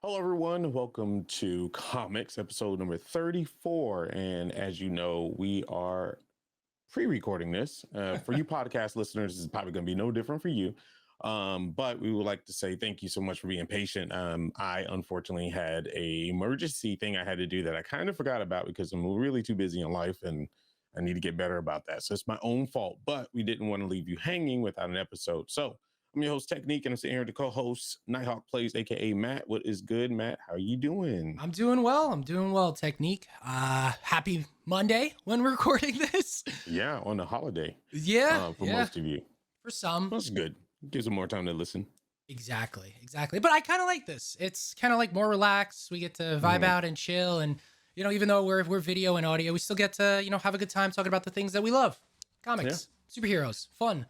Hello, everyone. Welcome to Comics, episode number 34. And as you know, we are pre recording this. For you podcast listeners, this is probably going to be no different for you. But we would like to say thank you so much for being patient. I unfortunately had a emergency thing I had to do that I kind of forgot about because I'm really too busy in life and I need to get better about that. So it's my own fault, but we didn't want to leave you hanging without an episode. So I'm your host, Technique, and I'm sitting here with the co-host, Nighthawk Plays, aka Matt. What is good, Matt? How are you doing? I'm doing well. I'm doing well, Technique. Happy Monday when we're recording this. Yeah, on the holiday Yeah, for yeah. most of you. For some. That's good. Gives them more time to listen. Exactly. But I kind of like this. It's kind of like more relaxed. We get to vibe out and chill. And, even though we're video and audio, we still get to, have a good time talking about the things that we love. Comics, superheroes, fun.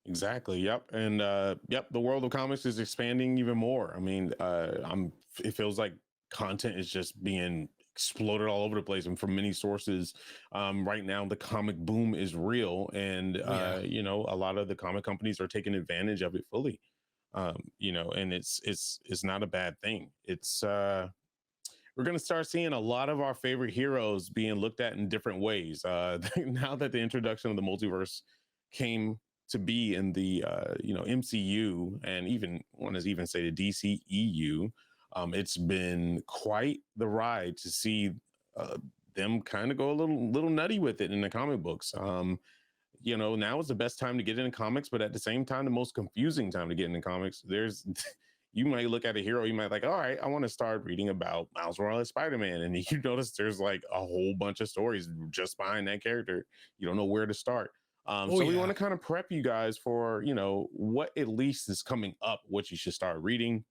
Exactly. Yep. And the world of comics is expanding even more. I mean, it feels like content is just being exploded all over the place and from many sources. Right now the comic boom is real, and a lot of the comic companies are taking advantage of it fully. And it's not a bad thing. It's we're going to start seeing a lot of our favorite heroes being looked at in different ways. Now that the introduction of the multiverse came to be in the MCU, and even want to even say the DCEU, it's been quite the ride to see them kind of go a little nutty with it in the comic books. Now is the best time to get into comics, but at the same time, the most confusing time to get into comics. There's you might look at a hero, you might like, all right, I want to start reading about Miles Morales Spider-Man. And you notice there's like a whole bunch of stories just behind that character. You don't know where to start. We want to kind of prep you guys for, what at least is coming up, what you should start reading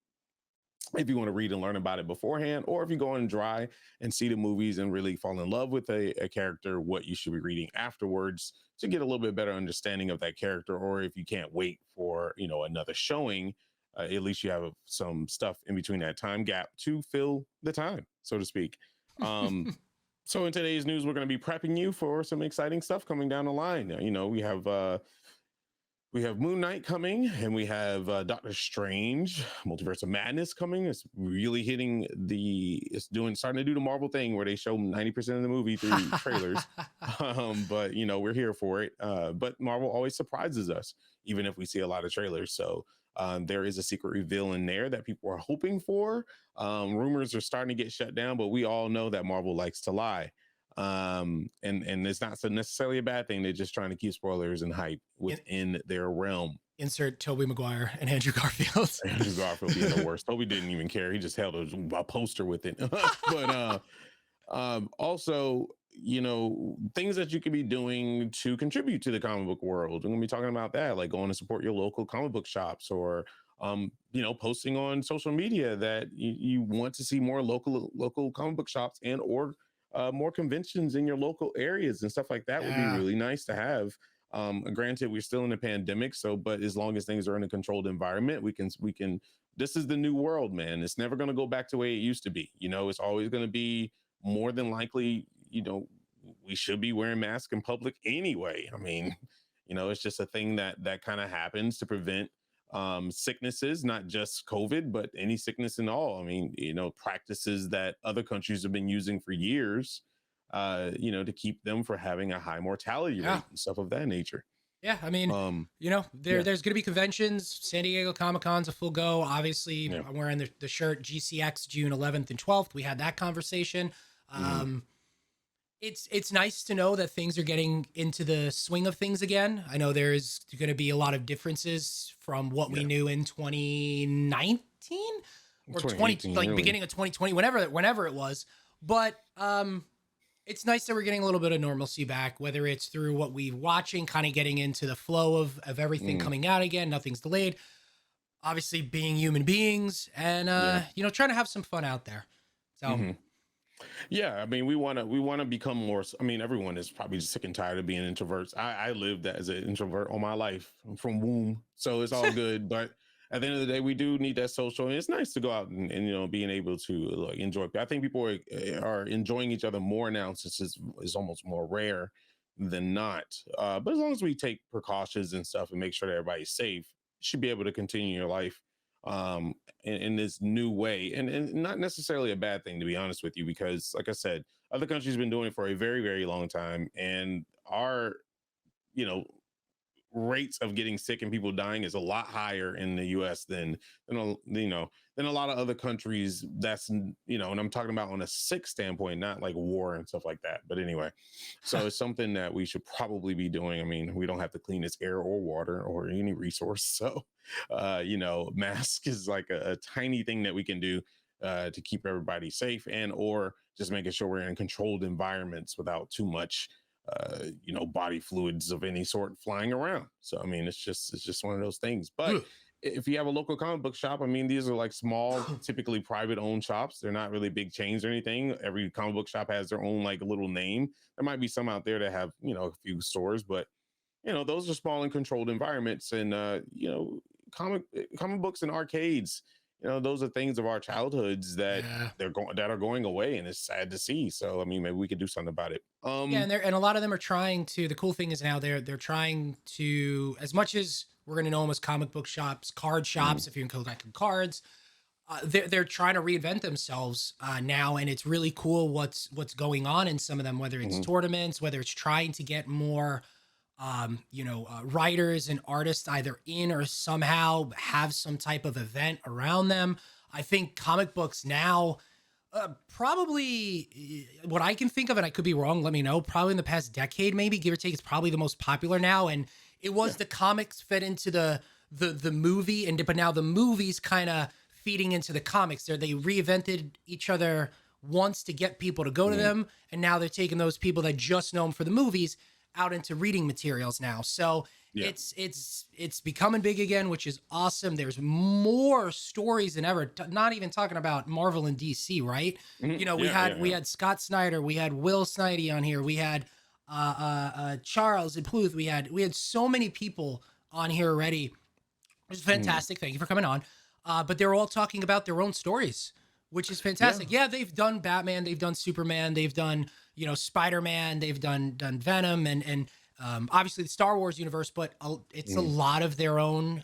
if you want to read and learn about it beforehand, or if you go on dry and see the movies and really fall in love with a character, what you should be reading afterwards to get a little bit better understanding of that character. Or if you can't wait for, another showing, at least you have some stuff in between that time gap to fill the time, so to speak. So in today's news, we're going to be prepping you for some exciting stuff coming down the line. We have Moon Knight coming, and we have Doctor Strange, Multiverse of Madness coming. It's really starting to do the Marvel thing where they show 90% of the movie through trailers. But we're here for it. But Marvel always surprises us, even if we see a lot of trailers. So there is a secret reveal in there that people are hoping for. Rumors are starting to get shut down, but we all know that Marvel likes to lie. And it's not so necessarily a bad thing. They're just trying to keep spoilers and hype within their realm. Insert Tobey Maguire and Andrew Garfield. Andrew Garfield being the worst. Tobey didn't even care. He just held a poster with it. But also, things that you could be doing to contribute to the comic book world. I'm gonna be talking about that, like going to support your local comic book shops, or posting on social media that you want to see more local comic book shops and or more conventions in your local areas and stuff like that would be really nice to have. Granted, we're still in a pandemic, but as long as things are in a controlled environment, we can. This is the new world, man. It's never going to go back to the way it used to be. It's always going to be more than likely. We should be wearing masks in public anyway. I mean, it's just a thing that kind of happens to prevent sicknesses, not just COVID, but any sickness in all. I mean, practices that other countries have been using for years, to keep them from having a high mortality rate and stuff of that nature. Yeah, I mean, there's going to be conventions. San Diego Comic-Con's a full go. Obviously, I'm wearing the shirt GCX June 11th and 12th. We had that conversation. It's nice to know that things are getting into the swing of things again. I know there's going to be a lot of differences from what we knew in 2019 or 20, like really. Beginning of 2020, whenever it was. But it's nice that we're getting a little bit of normalcy back, whether it's through what we're watching, kind of getting into the flow of everything coming out again. Nothing's delayed. Obviously, being human beings and trying to have some fun out there. So. Yeah, I mean, we want to become more. I mean, everyone is probably sick and tired of being introverts. I lived as an introvert all my life from womb, so it's all good. But at the end of the day, we do need that social, and it's nice to go out and being able to like enjoy. I think people are enjoying each other more now, since it's almost more rare than not. But as long as we take precautions and stuff and make sure that everybody's safe, you should be able to continue your life in this new way, and not necessarily a bad thing, to be honest with you, because like I said, other countries have been doing it for a very, very long time, and our, you know, rates of getting sick and people dying is a lot higher in the US than a lot of other countries. That's, you know, and I'm talking about on a sick standpoint, not like war and stuff like that. But anyway, so it's something that we should probably be doing. I mean, we don't have the cleanest air or water or any resource. So, you know, mask is like a tiny thing that we can do to keep everybody safe, and or just making sure we're in controlled environments without too much you know, body fluids of any sort flying around. So I mean, it's just one of those things. But if you have a local comic book shop, I mean, these are like small, typically private owned shops. They're not really big chains or anything. Every comic book shop has their own like little name. There might be some out there that have, you know, a few stores, but you know, those are small and controlled environments. And you know, comic books and arcades, you know, those are things of our childhoods that Yeah. are going away, and it's sad to see. So I mean, maybe we could do something about it. Yeah, and a lot of them are trying to. The cool thing is now they're trying to, as much as we're gonna know them as comic book shops, card mm, shops, if you're collecting cards, they're trying to reinvent themselves now, and it's really cool what's going on in some of them. Whether it's mhm, tournaments, whether it's trying to get more, writers and artists either in or somehow have some type of event around them. I think comic books now probably what I can think of, and I could be wrong, let me know. Probably in the past decade, maybe give or take, it's probably the most popular now. And it was yeah, the comics fed into the movie, and but now the movies kind of feeding into the comics. They reinvented each other once to get people to go to mm, them, and now they're taking those people that just know them for the movies out into reading materials now. So yeah, it's becoming big again, which is awesome. There's more stories than ever. Not even talking about Marvel and DC, right? mhm, You know, we yeah, had yeah, we yeah. had Scott Snyder, we had Will Snidey on here, we had Charles and Pluth, we had so many people on here already. It was Mm, fantastic. Thank you for coming on. But they're all talking about their own stories, which is yeah, fantastic. Yeah, they've done Batman, they've done Superman, they've done Spider-Man, they've done Venom, and obviously the Star Wars universe. But it's a mm, lot of their own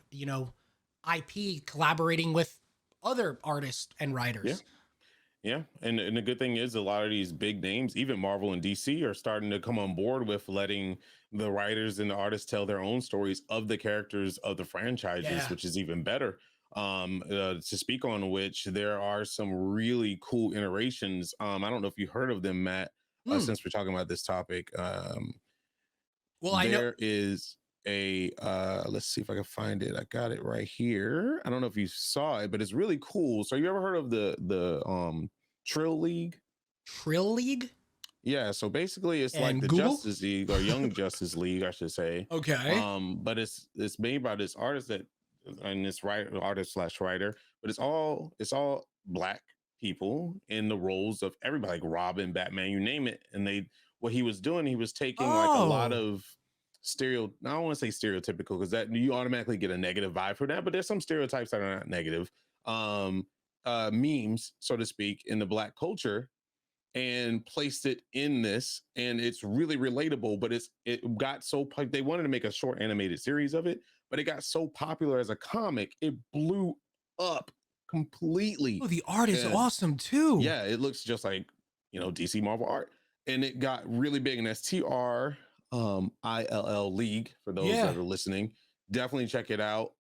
IP collaborating with other artists and yeah. writers. Yeah, and the good thing is a lot of these big names, even Marvel and DC, are starting to come on board with letting the writers and the artists tell their own stories of the characters of the franchises, Yeah. which is even better. To speak on which, there are some really cool iterations. I don't know if you heard of them, Matt. Hmm. Since we're talking about this topic, Well, I know. there is a let's see if I can find it. I got it right here. I don't know if you saw it, but it's really cool. So you ever heard of the Trill League? Trill League Yeah, so basically it's like and the Google. Justice League or Young Justice League, I should say. Okay. But it's made by this artist that and this writer artist slash writer, but it's all black people in the roles of everybody, like Robin, Batman, you name it. And they what he was doing, he was taking like a lot Oh. of I don't want to say stereotypical because that you automatically get a negative vibe for that, but there's some stereotypes that are not negative. Um Memes, so to speak, in the black culture, and placed it in this, and it's really relatable. But it got so they wanted to make a short animated series of it, but it got so popular as a comic, it blew up completely. Oh, the art is And awesome too. yeah, it looks just like, you know, DC Marvel art, and it got really big. And that's TRILL League for those Yeah. that are listening. Definitely check it out.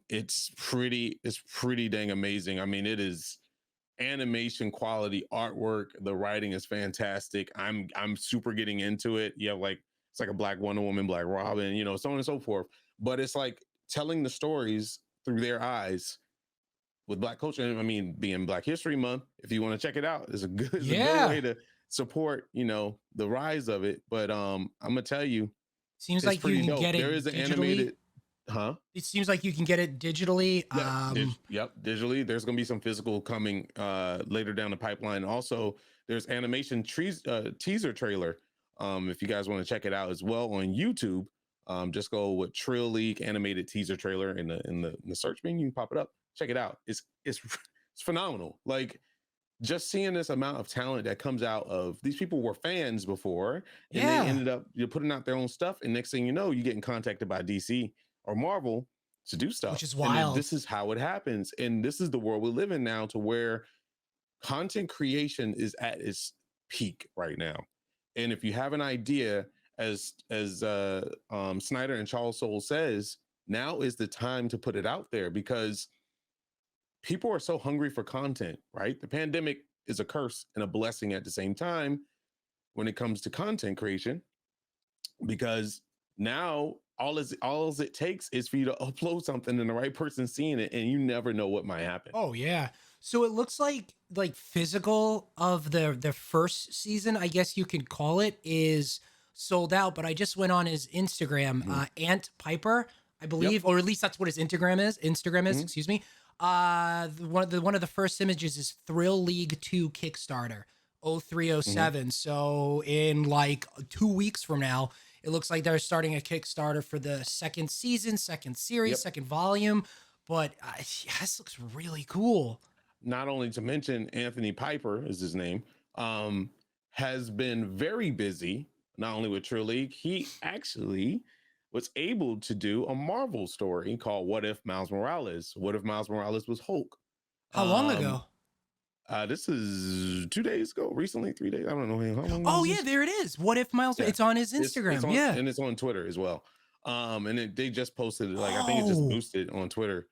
It's pretty dang amazing. I mean, it is animation quality artwork. The writing is fantastic. I'm super getting into it. You have like it's like a black Wonder Woman, black Robin, you know, so on and so forth. But it's like telling the stories through their eyes with black culture. And I mean, being Black History Month, if you want to check it out, it's a good Yeah. way to support, you know, the rise of it. But I'm gonna tell you, Seems it's like you pretty can dope. get There it is an digitally. animated, huh? It seems like you can get it digitally. Yep, digitally. There's gonna be some physical coming later down the pipeline. Also, there's animation teaser trailer. If you guys want to check it out as well on YouTube, just go with Trill League animated teaser trailer in the search menu, pop it up, check it out. It's it's phenomenal. Like just seeing this amount of talent that comes out of these people were fans before, and they Yeah. ended up putting out their own stuff, and next thing you know, you getting contacted by DC or Marvel, to do which stuff. is And then wild. this is how it happens. And this is the world we live in now, to where content creation is at its peak right now. And if you have an idea, as Snyder and Charles Soule says, now is the time to put it out there, because people are so hungry for content, right? The pandemic is a curse and a blessing at the same time when it comes to content creation, because now all it takes is for you to upload something and the right person seeing it, and you never know what might happen. Oh yeah. So it looks like physical of the first season, I guess you could call it, is sold out. But I just went on his Instagram, Mhm. Ant Piper, I Yep. believe, or at least that's what his Instagram is. Instagram is, Mhm. excuse me. One of the first images is Thrill League 2 Kickstarter Mhm. 0307. So in like 2 weeks from now, it looks like they're starting a Kickstarter for the second season, second series, Yep. second volume. But yeah, this looks really cool. Not only to mention, Anthony Piper is his name, um, has been very busy, not only with Trill League, he actually was able to do a Marvel story called What If Miles Morales? What if Miles Morales was Hulk? How long Um, ago? this is 2 days ago, recently, 3 days. I don't know how long ago Oh is yeah, this. there it is. What if Miles? Yeah, It's on his it's Instagram. on, Yeah. and it's on Twitter as well. And they just posted it, like I think it just Oh, boosted on Twitter.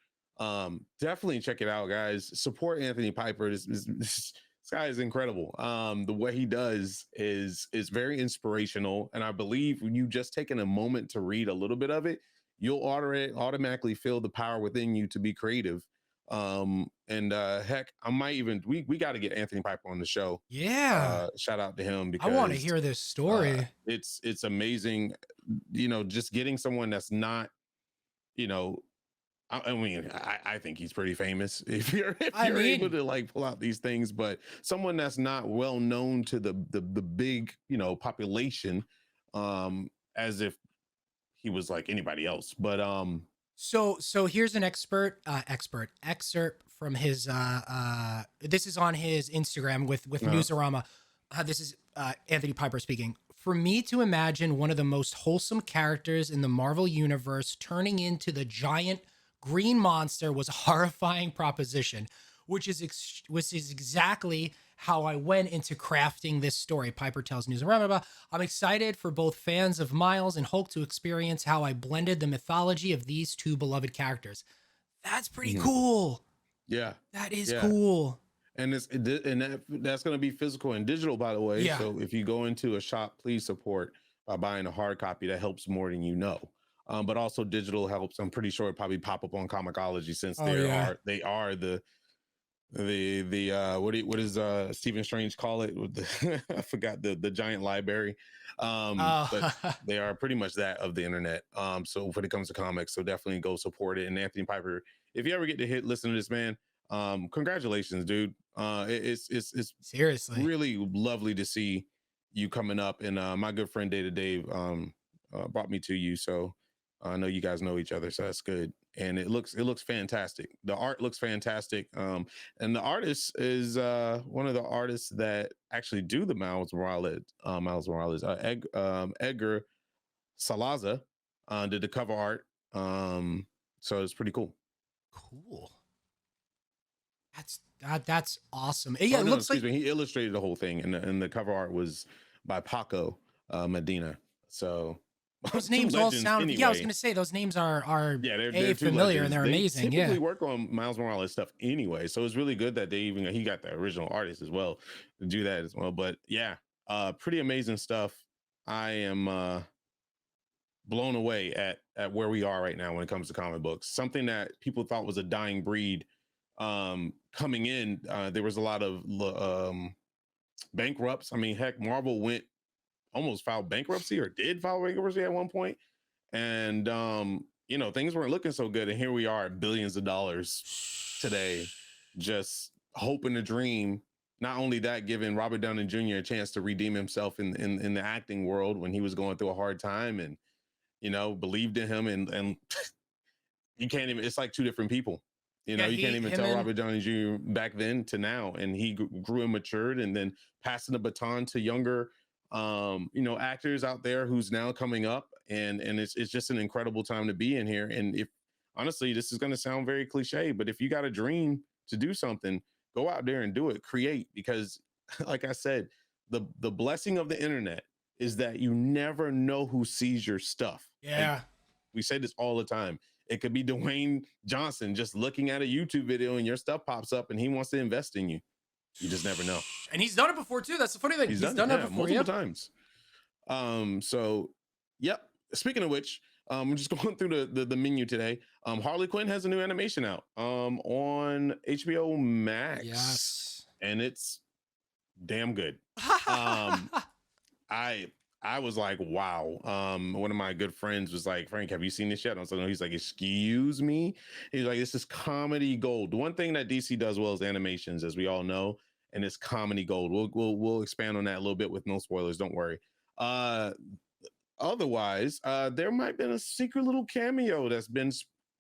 Definitely check it out, guys. Support Anthony Piper. This guy is incredible. The way he does is very inspirational, and I believe when you just taking a moment to read a little bit of it, you'll automatically feel the power within you to be creative. And heck, I might even we got to get Anthony Piper on the show. yeah. Shout out to him, I want to because hear this story. it's amazing, just getting someone that's not, you know, I mean, I think he's pretty famous if I you're able mean, to like pull out these things, but someone that's not well known to the big, population, as if he was like anybody else. But so here's an excerpt from his this is on his Instagram with uh, Newsarama. This is Anthony Piper speaking. For me to imagine one of the most wholesome characters in the Marvel universe turning into the giant green monster was a horrifying proposition, which is exactly how I went into crafting this story. Piper tells Newsarama, I'm excited for both fans of Miles and Hulk to experience how I blended the mythology of these two beloved characters. That's pretty mhm. cool. Yeah, That is yeah. cool. And that's going to be physical and digital, by the way. Yeah. So if you go into a shop, please support by buying a hard copy. That helps more than you know. But also digital helps. I'm pretty sure it probably pop up on Comixology, since Oh yeah. they are the what is Stephen Strange call it with the I forgot the giant library. But Oh, they are pretty much that of the internet. So when it comes to comics, so definitely go support it. And Anthony Piper, if you ever get to listen to this man, congratulations, dude. It's seriously. really lovely to see you coming up. And my good friend Dave brought me to you, so I know you guys know each other, so that's good. And it looks fantastic. The art looks fantastic. And the artist is one of the artists that actually do the Miles Morales, Edgar Salaza, did the cover art. So it's pretty cool. Cool. That's awesome. Yeah, Oh it no, looks excuse like me. He illustrated the whole thing, and the cover art was by Paco Medina. So those two names all legends sound. Yeah, I was anyway. gonna say those names are Yeah, they're a two familiar and legends. they're They amazing. Yeah. typically work on Miles Morales stuff anyway, so it's really good that he got the original artist as well to do that as well. But yeah, pretty amazing stuff. I am blown away at where we are right now when it comes to comic books. Something that people thought was a dying breed, coming in. There was a lot of bankrupts. I mean, heck, Marvel went almost filed bankruptcy, or did file bankruptcy at one point, and things weren't looking so good, and here we are at billions of dollars today, just hoping to dream. Not only that, giving Robert Downey Jr. a chance to redeem himself in the acting world when he was going through a hard time, and believed in him, and you can't even, it's like two different people. Yeah, You can't he even him tell and Robert Downey Jr. back then to now, and he grew and matured, and then passing the baton to younger, actors out there who's now coming up, and it's just an incredible time to be in here. And if honestly, this is going to sound very cliche, but if you got a dream to do something, go out there and do it, create, because like I said, the blessing of the internet is that you never know who sees your stuff. Like, Yeah. we say this all the time. It could be Dwayne Johnson just looking at a YouTube video and your stuff pops up and he wants to invest in you. You just never know. And he's done it before too. That's the funny thing. He's done that before, multiple times. So yep. Speaking of which, I'm just going through the menu today. Harley Quinn has a new animation out on HBO Max. Yes. And it's damn good. I was like, wow. One of my good friends was like, Frank, have you seen this yet? And I was like, no. He's like, excuse me. He's like, this is comedy gold. The one thing that DC does well is animations, as we all know, and it's comedy gold. We'll expand on that a little bit with no spoilers. Don't worry. Otherwise, there might have been a secret little cameo that's been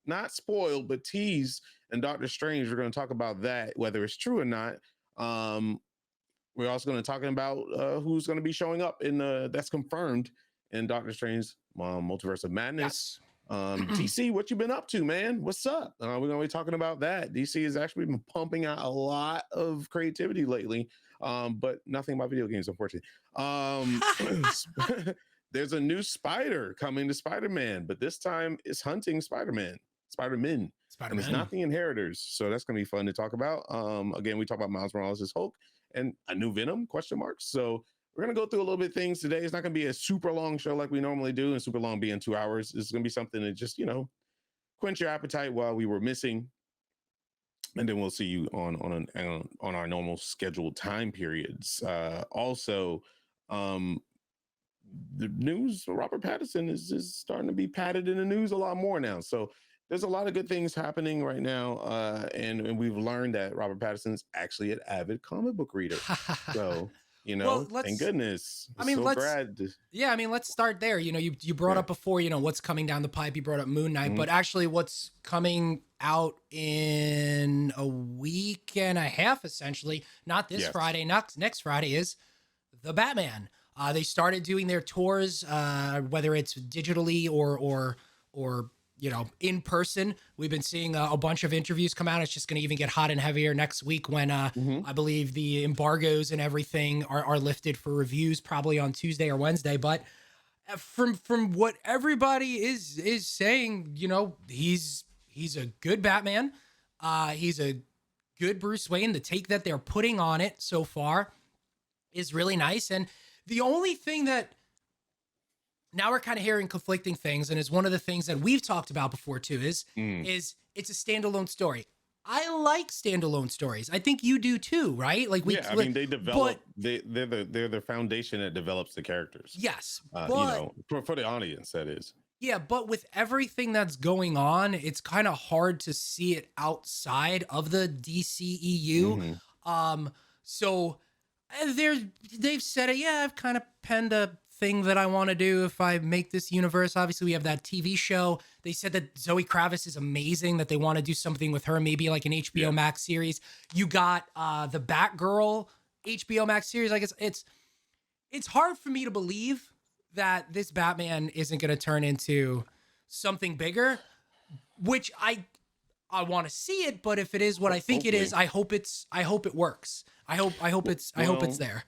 not spoiled, but teased in Doctor Strange. We're going to talk about that, whether it's true or not. We're also going to talk about who's going to be showing up in that's confirmed in Doctor Strange Multiverse of Madness. Yes. DC, what you been up to, man? What's up? We're going to be talking about that. DC has actually been pumping out a lot of creativity lately, but nothing about video games, unfortunately. There's a new spider coming to Spider-Man, but this time it's hunting Spider-Man. And it's not the Inheritors, so that's going to be fun to talk about. Again, we talk about Miles Morales' Hulk and a new Venom, ? So we're going to go through a little bit of things today. It's not going to be a super long show like we normally do, and super long being 2 hours. It's going to be something that just, quench your appetite while we were missing. And then we'll see you on our normal scheduled time periods. Also, the news, Robert Pattinson is starting to be patted in the news a lot more now. So there's a lot of good things happening right now. And we've learned that Robert Pattinson's actually an avid comic book reader. So, thank goodness. Let's start there. You brought up before, what's coming down the pipe. You brought up Moon Knight, but actually what's coming out in a week and a half, essentially, not this Friday, next Friday, is The Batman. They started doing their tours, whether it's digitally or in person. We've been seeing a bunch of interviews come out. It's just going to even get hot and heavier next week when I believe the embargoes and everything are lifted for reviews, probably on Tuesday or Wednesday. But from what everybody is saying, he's a good Batman. He's a good Bruce Wayne. The take that they're putting on it so far is really nice. And the only thing that now we're kind of hearing conflicting things, and is one of the things that we've talked about before too, is it's a standalone story. I like standalone stories. I think you do too, right? Like they develop. They're the foundation that develops the characters. Yes, for the audience, that is. Yeah, but with everything that's going on, it's kind of hard to see it outside of the DCEU. So they've said it. Yeah, I've kind of penned a thing that I want to do if I make this universe. Obviously, we have that TV show. They said that Zoe Kravitz is amazing, that they want to do something with her, maybe like an HBO Max series. You got the Batgirl HBO Max series. I guess it's hard for me to believe that this Batman isn't going to turn into something bigger, which I want to see it, but if it is what I think it is, I hope it works. I hope it's there.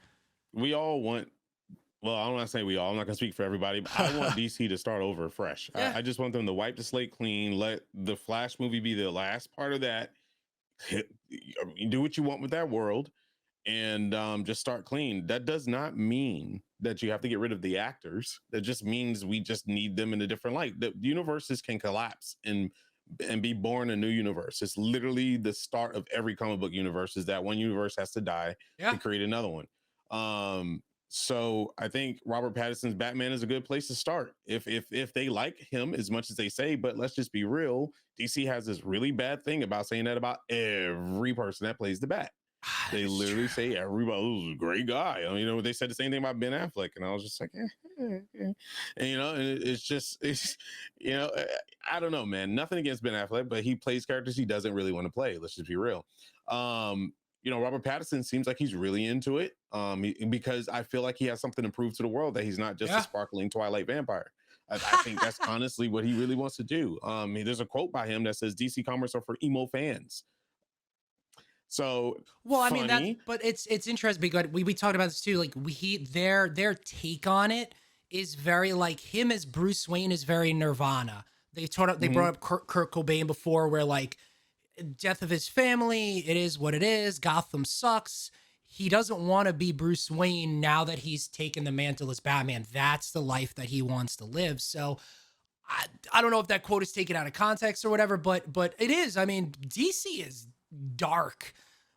We all want. Well, I'm not saying we all. I'm not gonna speak for everybody, but I want DC to start over fresh. I just want them to wipe the slate clean. Let the Flash movie be the last part of that. Do what you want with that world, and just start clean. That does not mean that you have to get rid of the actors. That just means we just need them in a different light. The universes can collapse and be born a new universe. It's literally the start of every comic book universe, is that one universe has to die to create another one. So I think Robert Pattinson's Batman is a good place to start if they like him as much as they say. But let's just be real, DC has this really bad thing about saying that about every person that plays the Bat. They literally say everybody was a great guy. I mean, they said the same thing about Ben Affleck, and I was just like, and it's I don't know, man. Nothing against Ben Affleck, but he plays characters he doesn't really want to play. Let's just be real. Robert Pattinson seems like he's really into it, because I feel like he has something to prove to the world, that he's not just a sparkling Twilight vampire. I think that's honestly what he really wants to do. There's a quote by him that says DC Comics are for emo fans. So Well, I mean funny. but it's interesting because we talked about this too. Like their take on it is very like him as Bruce Wayne is very Nirvana. They brought up Kurt Cobain before, where like death of his family, it is what it is. Gotham sucks. He doesn't want to be Bruce Wayne now that he's taken the mantle as Batman. That's the life that he wants to live. So I don't know if that quote is taken out of context or whatever, but it is. I mean, DC is dark.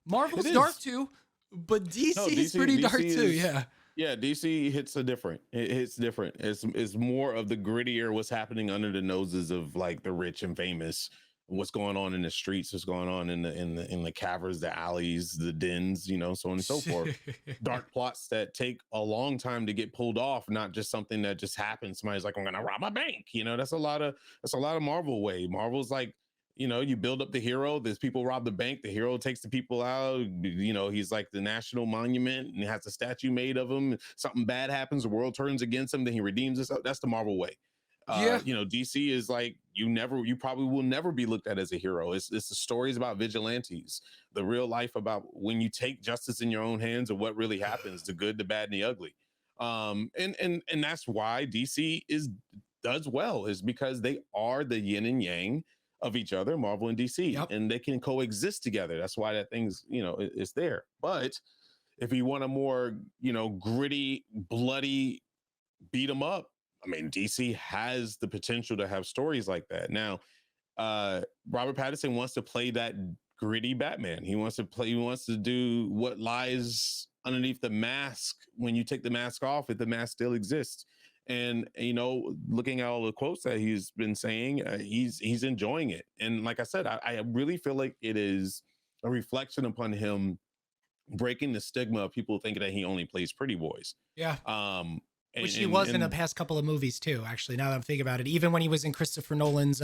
Marvel's dark too, but DC is pretty dark too. Yeah. Yeah, DC hits different. It hits different. It's more of the grittier, what's happening under the noses of like the rich and famous, what's going on in the streets, what's going on in the caverns, the alleys, the dens, so on and so forth. Dark plots that take a long time to get pulled off, not just something that just happens. Somebody's like, I'm gonna rob a bank. That's a lot of Marvel way. Marvel's like, you build up the hero. There's people rob the bank. The hero takes the people out. He's like the national monument and has a statue made of him. Something bad happens. The world turns against him. Then he redeems himself. That's the Marvel way. DC is like, you probably will never be looked at as a hero. It's the stories about vigilantes, the real life about when you take justice in your own hands and what really happens, the good, the bad, and the ugly. And that's why DC does well, is because they are the yin and yang of each other, Marvel and DC, and they can coexist together. That's why that thing's, it's there. But if you want a more, gritty, bloody, beat 'em up, I mean, DC has the potential to have stories like that. Now, Robert Pattinson wants to play that gritty Batman. He wants to do what lies underneath the mask when you take the mask off, if the mask still exists. And looking at all the quotes that he's been saying, he's enjoying it. And like I said, I really feel like it is a reflection upon him breaking the stigma of people thinking that he only plays pretty boys. Yeah. Which he was in the past couple of movies too, actually, now that I'm thinking about it. Even when he was in Christopher Nolan's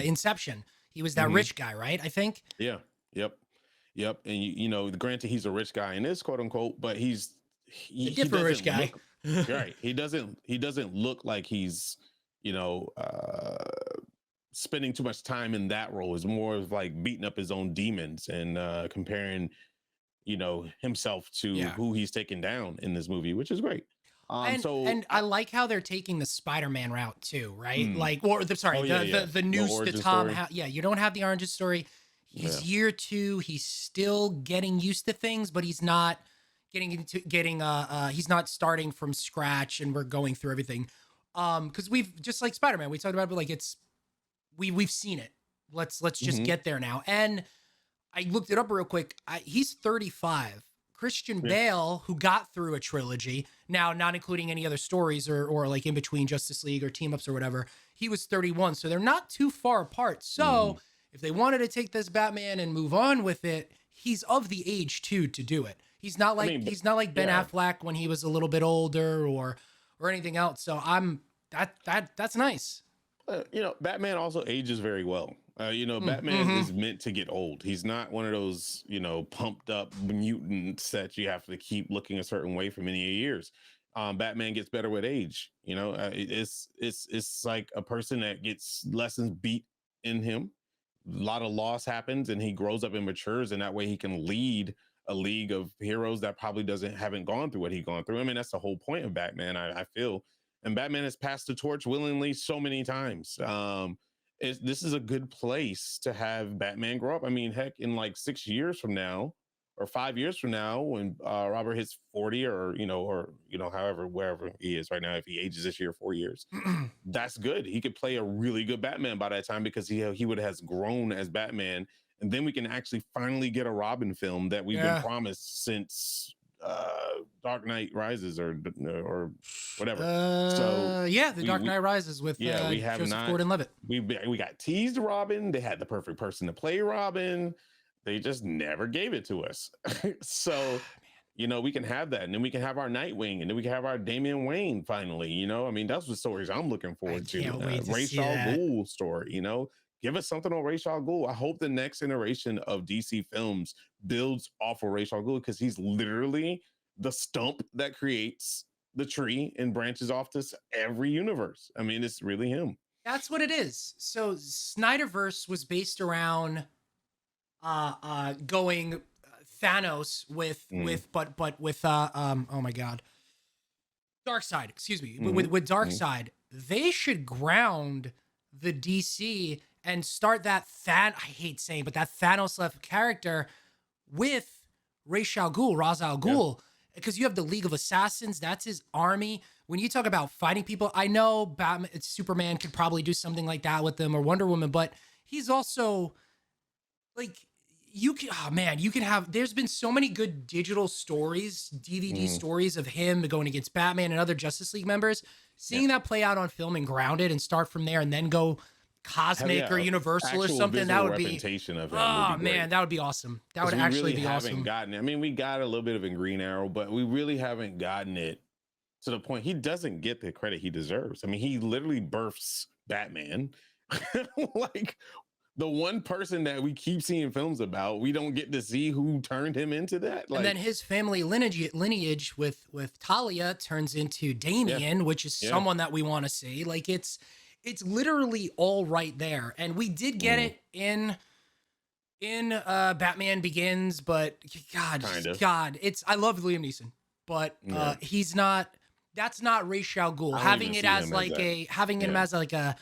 Inception, he was that rich guy, right? I think. Yeah. Yep. And granted, he's a rich guy in this, quote unquote, but he's a different rich guy. Right. He doesn't look like he's, spending too much time in that role. Is more of like beating up his own demons and comparing, himself to who he's taken down in this movie, which is great. And I like how they're taking the Spider-Man route too, right? Like, the news, the Tom, you don't have the origin story. He's year 2. He's still getting used to things, but he's not he's not starting from scratch, and we're going through everything. Because we've, just like Spider-Man, we talked about it, but like we've seen it. Let's just get there now. And I looked it up real quick. He's 35. Christian Bale, who got through a trilogy, now not including any other stories or like in between Justice League or team ups or whatever, he was 31. So they're not too far apart. So if they wanted to take this Batman and move on with it, he's of the age too to do it. He's not like Ben Affleck when he was a little bit older or anything else. So that's nice. Batman also ages very well. Batman is meant to get old. He's not one of those, pumped up mutants that you have to keep looking a certain way for many years. Batman gets better with age. It's like a person that gets lessons beat in him. A lot of loss happens, and he grows up and matures, and that way he can lead a league of heroes that probably haven't gone through what he's gone through. I mean, that's the whole point of Batman, I feel. And Batman has passed the torch willingly so many times. This is a good place to have Batman grow up. I mean, heck, in like 6 years from now or 5 years from now, when Robert hits 40 or however, wherever he is right now, if he ages this year 4 years, that's good. He could play a really good Batman by that time, because he would have grown as Batman. And then we can actually finally get a Robin film that we've been promised since Dark Knight Rises or whatever. The Dark Knight Rises with we have Joseph Gordon-Levitt. We got teased Robin. They had the perfect person to play Robin. They just never gave it to us. So we can have that, and then we can have our Nightwing, and then we can have our Damian Wayne finally. I mean, that's the stories I'm looking forward to. Ra's al Ghul story. Give us something on Ra's al Ghul. I hope the next generation of DC films builds off of Ra's al Ghul, because he's literally the stump that creates the tree and branches off to every universe. I mean, it's really him. That's what it is. So Snyderverse was based around going Thanos but with oh my god, Dark Side, excuse me, with Dark Side. They should ground the DC and start that I hate saying, but that Thanos left character with Ra's al Ghul, because you have the League of Assassins. That's his army. When you talk about fighting people, I know Batman, Superman could probably do something like that with them, or Wonder Woman, but he's also like, you can, oh man, you can have, there's been so many good digital stories, DVD stories of him going against Batman and other Justice League members. Seeing that play out on film and grounded and start from there and then go cosmic or universal or something, that would be, oh man, that would be awesome. That would actually be awesome. Gotten it. I mean, we got a little bit of it in Green Arrow, but we really haven't gotten it to the point. He doesn't get the credit he deserves. I mean, he literally births Batman. Like, the one person that we keep seeing films about, we don't get to see who turned him into that. Like, and then his family lineage with Talia turns into Damian, which is someone that we want to see. Like, it's literally all right there. And we did get it in Batman Begins, but God, I love Liam Neeson, but he's not, that's not Ra's al Ghul. Having it as like him as like a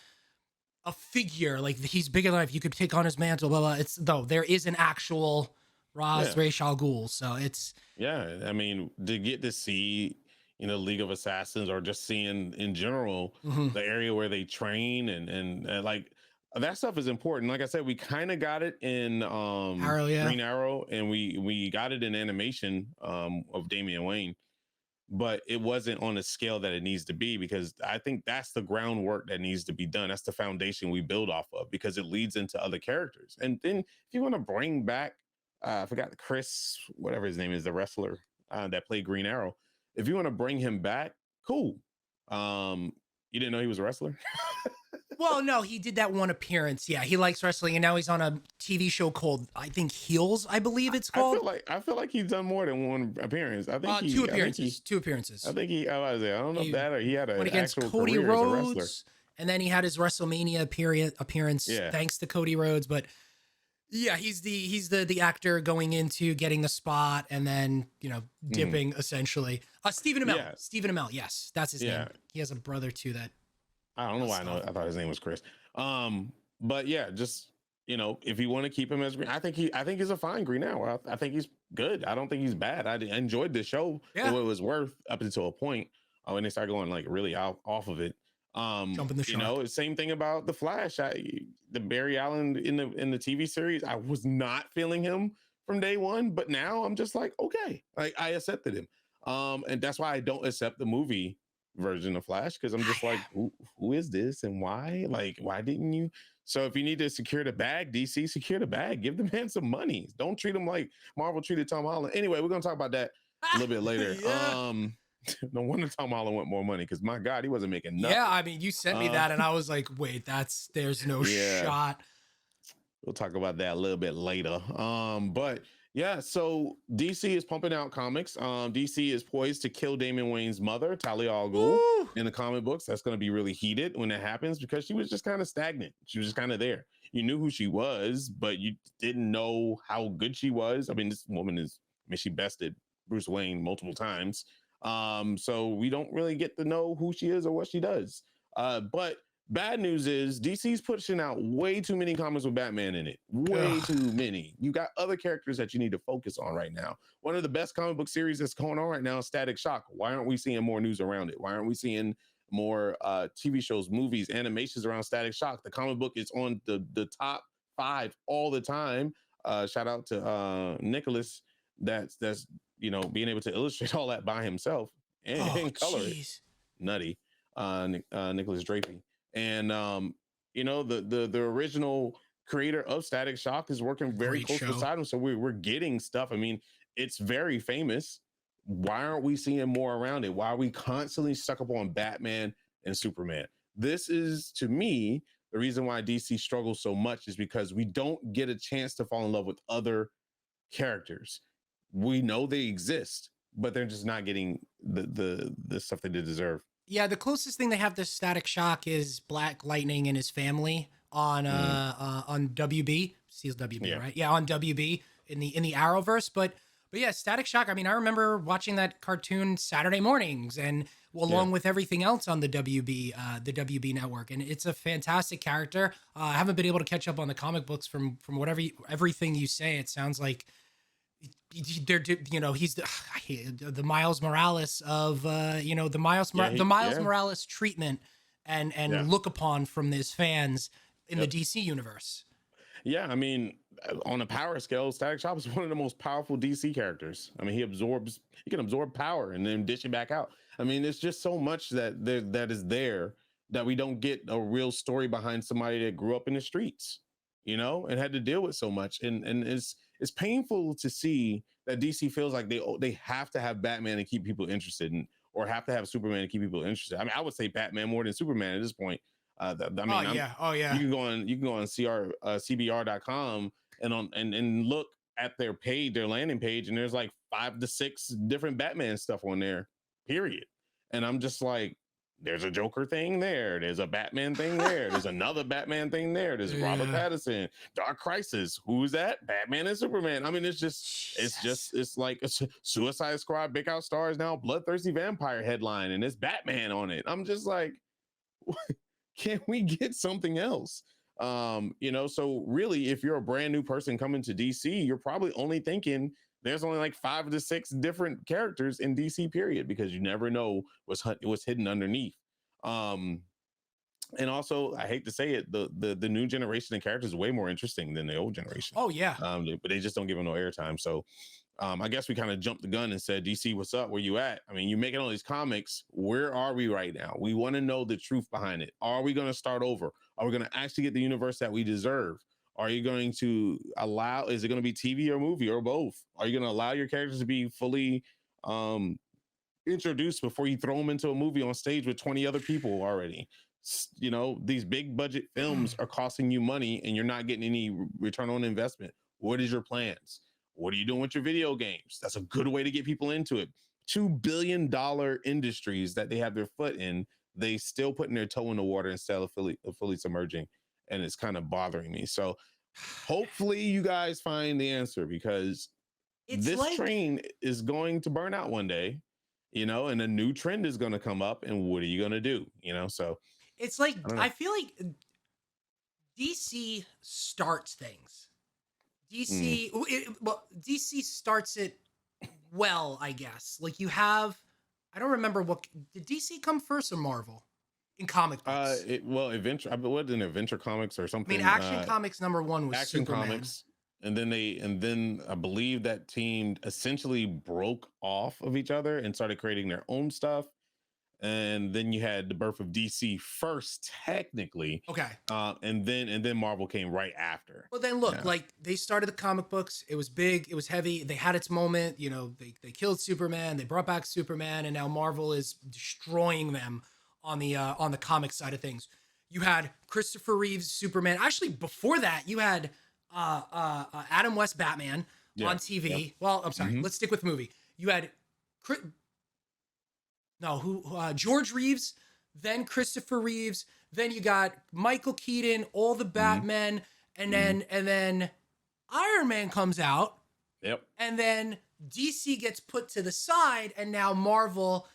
figure, like he's bigger than life, you could take on his mantle, blah blah. It's though there is an actual Ra's al Ghul, so it's I mean, to get to see, you know, League of Assassins, or just seeing in general the area where they train and like that stuff is important. Like I said, we kind of got it in Green Arrow, and we got it in animation of Damian Wayne, but it wasn't on a scale that it needs to be, because I think that's the groundwork that needs to be done. That's the foundation we build off of, because it leads into other characters. And then if you want to bring back, I forgot Chris, whatever his name is, the wrestler that played Green Arrow. If you want to bring him back, cool. You didn't know he was a wrestler? Well, no, he did that one appearance. Yeah, he likes wrestling, and now he's on a TV show called, I think, Heels, I believe it's called. I feel like he's done more than one appearance. I think two appearances. I think I don't know if that, or he had an against actual Cody career Rhodes, as a wrestler. And then he had his WrestleMania appearance thanks to Cody Rhodes. But yeah, he's the actor going into getting the spot and then, you know, dipping essentially. Stephen Amell. Yeah. Stephen Amell, yes, that's his name. He has a brother too that. I don't know why I thought his name was Chris. But yeah, just, you know, if you want to keep him as Green, I think he's a fine Green Arrow. I think he's good. I don't think he's bad. I enjoyed the show. Yeah. What it was worth up until a point when they started going like really off of it. Jumping the shark. You know, same thing about the Flash. The Barry Allen in the TV series, I was not feeling him from day one, but now I'm just like, okay, like I accepted him. And that's why I don't accept the movie version of Flash, because I'm just like, who is this and why? Like, why didn't you? So if you need to secure the bag, DC, secure the bag. Give the man some money. Don't treat him like Marvel treated Tom Holland. Anyway, we're gonna talk about that a little bit later. No wonder Tom Holland want more money, because my God, he wasn't making nothing. Yeah, I mean, you sent me that, and I was like, wait, there's no shot. We'll talk about that a little bit later. But yeah, so DC is pumping out comics. DC is poised to kill Damian Wayne's mother, Talia al Ghul, in the comic books. That's going to be really heated when it happens, because she was just kind of stagnant. She was just kind of there. You knew who she was, but you didn't know how good she was. I mean, this woman she bested Bruce Wayne multiple times. So we don't really get to know who she is or what she does. But bad news is DC's pushing out way too many comics with Batman in it. Way too many. You got other characters that you need to focus on right now. One of the best comic book series that's going on right now is Static Shock. Why aren't we seeing more news around it? Why aren't we seeing more TV shows, movies, animations around Static Shock? The comic book is on the top 5 all the time. Shout out to Nicholas. That's you know, being able to illustrate all that by himself and color it. Nutty. Nicholas Drapey. And you know, the original creator of Static Shock is working very close beside him, so we're getting stuff. I mean, it's very famous. Why aren't we seeing more around it? Why are we constantly stuck up on Batman and Superman? This is, to me, the reason why DC struggles so much, is because we don't get a chance to fall in love with other characters. We know they exist, but they're just not getting the stuff that they deserve. Yeah, the closest thing they have to Static Shock is Black Lightning and his family on WB. Seals WB, Yeah. right? Yeah, on WB in the Arrowverse. But yeah, Static Shock. I mean, I remember watching that cartoon Saturday mornings and along with everything else on the WB network, and it's a fantastic character. I haven't been able to catch up on the comic books from everything you say. It sounds like they're he's the Miles Morales of the Miles Morales treatment and look upon from his fans in the DC universe. Yeah, I mean, on a power scale, Static Shock is one of the most powerful DC characters. I mean, he can absorb power and then dish it back out. I mean, it's just so much that is there that we don't get a real story behind somebody that grew up in the streets, and had to deal with so much. And it's painful to see that DC feels like they have to have Batman to keep people interested or have to have Superman to keep people interested. I mean, I would say Batman more than Superman at this point. I mean, you can go on CBR.com and look at their landing page, and there's like 5 to 6 different Batman stuff on there, period. And I'm just like, there's a Joker thing there, there's a Batman thing there, there's another Batman thing there, there's Robert Pattinson, Dark Crisis, who's that? Batman and Superman. I mean, it's like a Suicide Squad Big Out Stars now Bloodthirsty Vampire headline, and it's Batman on it. I'm just like, can we get something else? So really, if you're a brand new person coming to DC, you're probably only thinking there's only like 5 to 6 different characters in DC, period, because you never know what's hidden underneath. And also, I hate to say it, the new generation of characters is way more interesting than the old generation. Oh yeah. But they just don't give them no airtime. So I guess we kind of jumped the gun and said, DC, what's up? Where you at? I mean, you're making all these comics. Where are we right now? We want to know the truth behind it. Are we going to start over? Are we going to actually get the universe that we deserve? Are you going to is it going to be TV or movie or both? Are you going to allow your characters to be fully introduced before you throw them into a movie on stage with 20 other people already? These big budget films are costing you money and you're not getting any return on investment. What is your plans? What are you doing with your video games? That's a good way to get people into it. $2 billion industries that they have their foot in, they still putting their toe in the water instead of fully submerging. And it's kind of bothering me. So hopefully you guys find the answer, because this train is going to burn out one day, and a new trend is going to come up. And what are you going to do? So it's like, I feel like DC starts things. DC starts it well, I guess. Like you have, I don't remember did DC come first or Marvel in comic books? Adventure Comics or something. I mean, Action Comics #1 was Action Superman. Comics, and then I believe that team essentially broke off of each other and started creating their own stuff. And then you had the birth of DC first, technically. Okay. And then Marvel came right after. Well, then look, like they started the comic books. It was big. It was heavy. They had its moment. They killed Superman. They brought back Superman, and now Marvel is destroying them on the comic side of things. You had Christopher Reeve's Superman. Actually, before that, you had Adam West Batman on TV. Yep. Well, I'm sorry. Let's stick with the movie. You had George Reeves, then Christopher Reeves, then you got Michael Keaton, all the Batmen, and then Iron Man comes out. Yep. And then DC gets put to the side, and now Marvel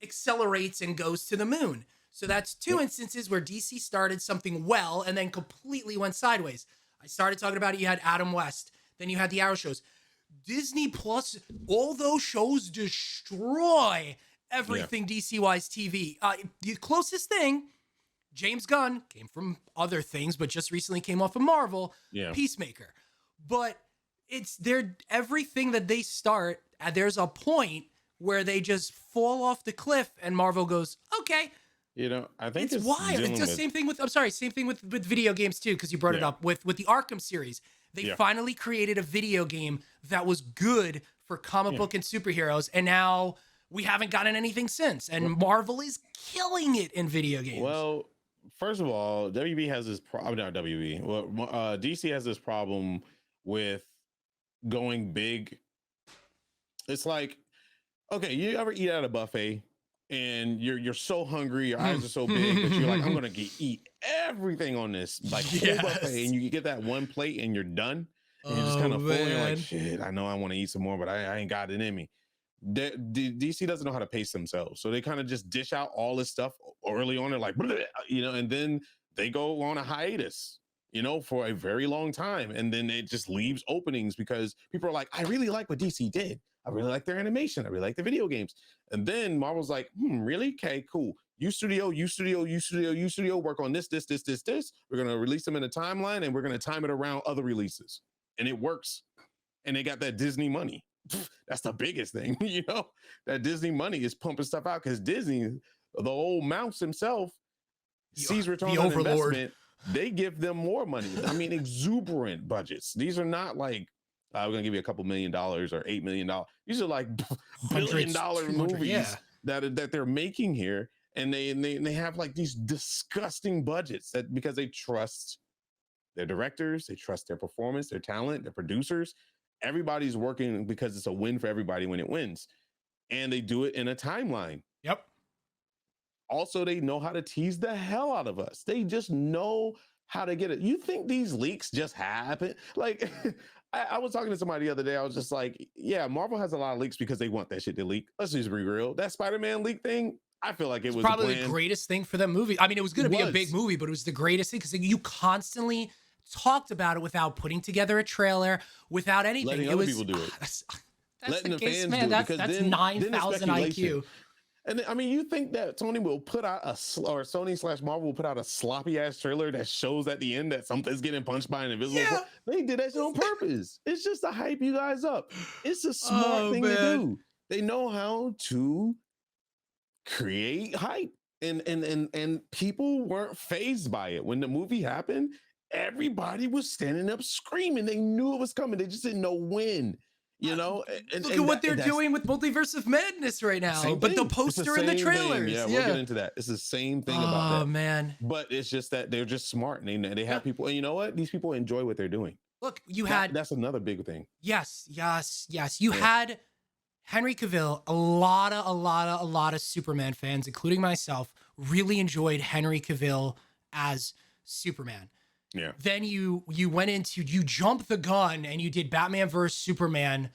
accelerates and goes to the moon. So that's 2 instances where DC started something well and then completely went sideways. I started talking about it. You had Adam West. Then you had the Arrow shows. Disney Plus, all those shows destroy everything DC-wise TV. The closest thing, James Gunn, came from other things, but just recently came off of Marvel, Peacemaker. But everything that they start, there's a point where they just fall off the cliff and Marvel goes, okay. I think it's wild. It's the same thing with video games too, because you brought it up with the Arkham series. They finally created a video game that was good for comic book and superheroes, and now we haven't gotten anything since. And Marvel is killing it in video games. Well, first of all, WB has this problem. Not WB. Well, DC has this problem with going big It's like, okay, you ever eat at a buffet and you're so hungry, your eyes are so big, but you're like, I'm gonna eat everything on this like whole buffet, Yes. and you get that one plate and you're done, and you're just Oh kind of full, and you're like, man. shit, I know I want to eat some more, but I ain't got it in me. DC doesn't know how to pace themselves, so they kind of just dish out all this stuff early on. They're like, and then they go on a hiatus, for a very long time, and then it just leaves openings because people are like, I really like what DC did. I really like their animation. I really like the video games. And then Marvel's like, really? Okay, cool. You studio, work on this. We're gonna release them in a timeline, and we're gonna time it around other releases, and it works. And they got that Disney money. That's the biggest thing, that Disney money is pumping stuff out because Disney, the old mouse himself, sees return The on overlord. investment. They give them more money. I mean, exuberant budgets. These are not like, we're gonna give you a couple $1 million or $8 million. These are like $1 billion movies that they're making here, and they have like these disgusting budgets because they trust their directors, they trust their performance, their talent, their producers. Everybody's working because it's a win for everybody when it wins, and they do it in a timeline. Yep. Also, they know how to tease the hell out of us. They just know how to get it. You think these leaks just happen? Like, I was talking to somebody the other day. I was just like, yeah, Marvel has a lot of leaks because they want that shit to leak. Let's just be real. That Spider-Man leak thing, I feel like it was probably the greatest thing for that movie. I mean, it was going to be a big movie, but it was the greatest thing because you constantly talked about it without putting together a trailer, without anything. Letting other people do it. That's Letting the the case, fans man. do it. That's 9,000 IQ. And I mean, you think that Sony will put out or Sony/Marvel will put out a sloppy ass trailer that shows at the end that something's getting punched by an invisible? Yeah. They did that shit on purpose. It's just to hype you guys up. It's a smart thing to do. They know how to create hype, and people weren't fazed by it when the movie happened. Everybody was standing up screaming. They knew it was coming. They just didn't know when. Look at what they're doing with Multiverse of Madness right now. But the poster and the trailers. Yeah, we'll get into that. It's the same thing about that. Oh, man. But it's just that they're just smart, and they have people. And you know what? These people enjoy what they're doing. Look, that's another big thing. Yes. You had Henry Cavill. A lot of Superman fans, including myself, really enjoyed Henry Cavill as Superman. Yeah. Then you jumped the gun and you did Batman vs Superman,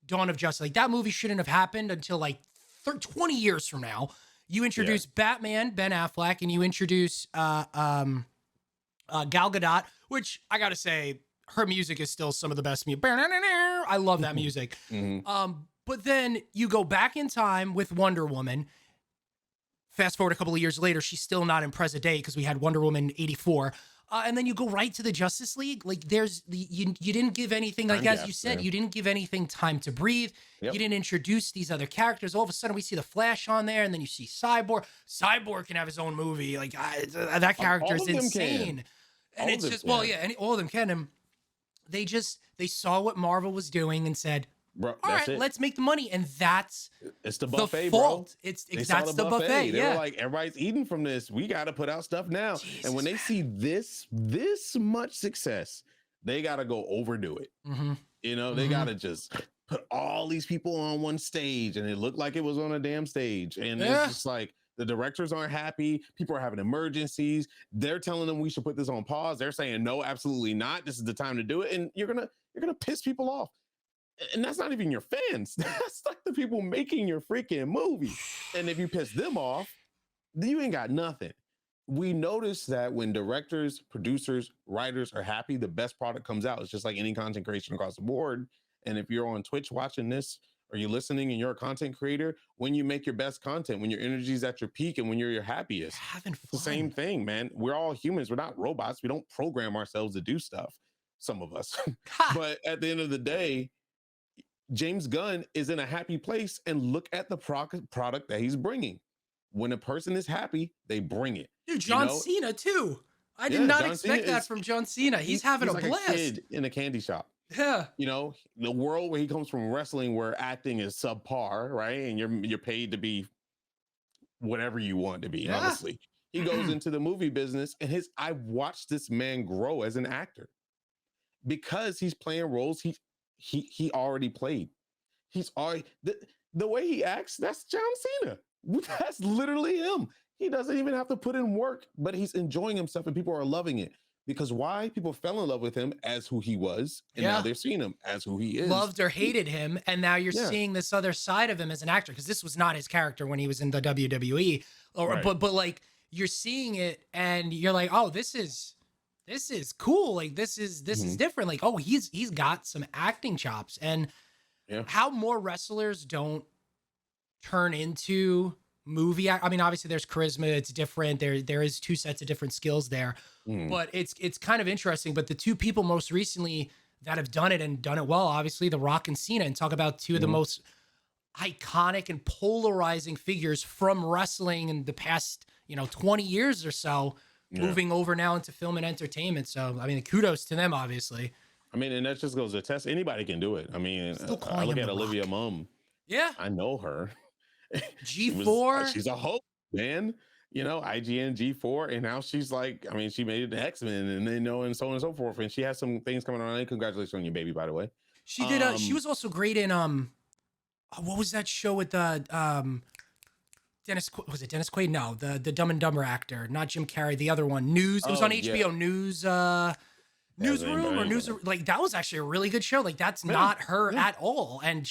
Dawn of Justice. Like, that movie shouldn't have happened until like 20 years from now. You introduce Batman, Ben Affleck, and you introduce Gal Gadot, which I gotta say, her music is still some of the best music. I love that music. But then you go back in time with Wonder Woman. Fast forward a couple of years later, she's still not in present day because we had Wonder Woman 84. And then you go right to the Justice League. Like, you didn't give anything, like as you said, you didn't give anything time to breathe. Yep. You didn't introduce these other characters. All of a sudden, we see the Flash on there, and then you see Cyborg. Cyborg can have his own movie. Like, that character is insane. And it's just, and all of them can. And they saw what Marvel was doing and said, bro, all right, let's make the money. And it's the buffet, fault. Bro. That's the buffet. They were like, everybody's eating from this. We got to put out stuff now. Jesus, and when they see this much success, they got to go overdo it. They got to just put all these people on one stage, and it looked like it was on a damn stage. And it's just like, the directors aren't happy. People are having emergencies. They're telling them we should put this on pause. They're saying, no, absolutely not. This is the time to do it. And you're gonna piss people off. And that's not even your fans. That's like the people making your freaking movie. And if you piss them off, you ain't got nothing. We notice that when directors, producers, writers are happy, the best product comes out. It's just like any content creation across the board. And if you're on Twitch watching this, or you're listening and you're a content creator, when you make your best content, when your energy is at your peak, and when you're your happiest, having fun. It's the same thing, man. We're all humans. We're not robots. We don't program ourselves to do stuff. Some of us. But at the end of the day, James Gunn is in a happy place, and look at the product that he's bringing. When a person is happy, they bring it. Dude, John Cena too. I did not expect that from John Cena. He's having a blast. A kid in a candy shop. Yeah. The world where he comes from, wrestling, where acting is subpar, right? And you're paid to be whatever you want to be, honestly. He goes into the movie business, and I watched this man grow as an actor because he's playing roles he already played. He's already the way he acts. That's John Cena. That's literally him. He doesn't even have to put in work, but he's enjoying himself, and people are loving it. Because why? People fell in love with him as who he was, and now Yeah. they're seeing him as who he is. Loved or hated him, and now you're Yeah. seeing this other side of him as an actor, because this was not his character when he was in the WWE. Or Right. but like you're seeing it and you're like, oh, this is cool. Like this is different. Like, oh, he's got some acting chops. And Yeah. how more wrestlers don't turn into I mean, obviously there's charisma, it's different. There is two sets of different skills there. Mm. But it's kind of interesting. But the two people most recently that have done it and done it well, obviously The Rock and Cena, and talk about two of the most iconic and polarizing figures from wrestling in the past, 20 years or so, moving over now into film and entertainment. So, I mean, kudos to them, obviously. I mean, and that just goes to test anybody can do it. I mean, I look at Olivia Munn. Yeah. I know her. G4. She's a hope, man. IGN G4, and now she's like, I mean, she made it to X-Men, and then and so on and so forth. And she has some things coming on. And congratulations on your baby, by the way. She did. She was also great in what was that show with Dennis? Was it Dennis Quaid? No, the Dumb and Dumber actor, not Jim Carrey. The other one, News. It was on HBO News. Newsroom or News. Like that was actually a really good show. Like that's not her at all, and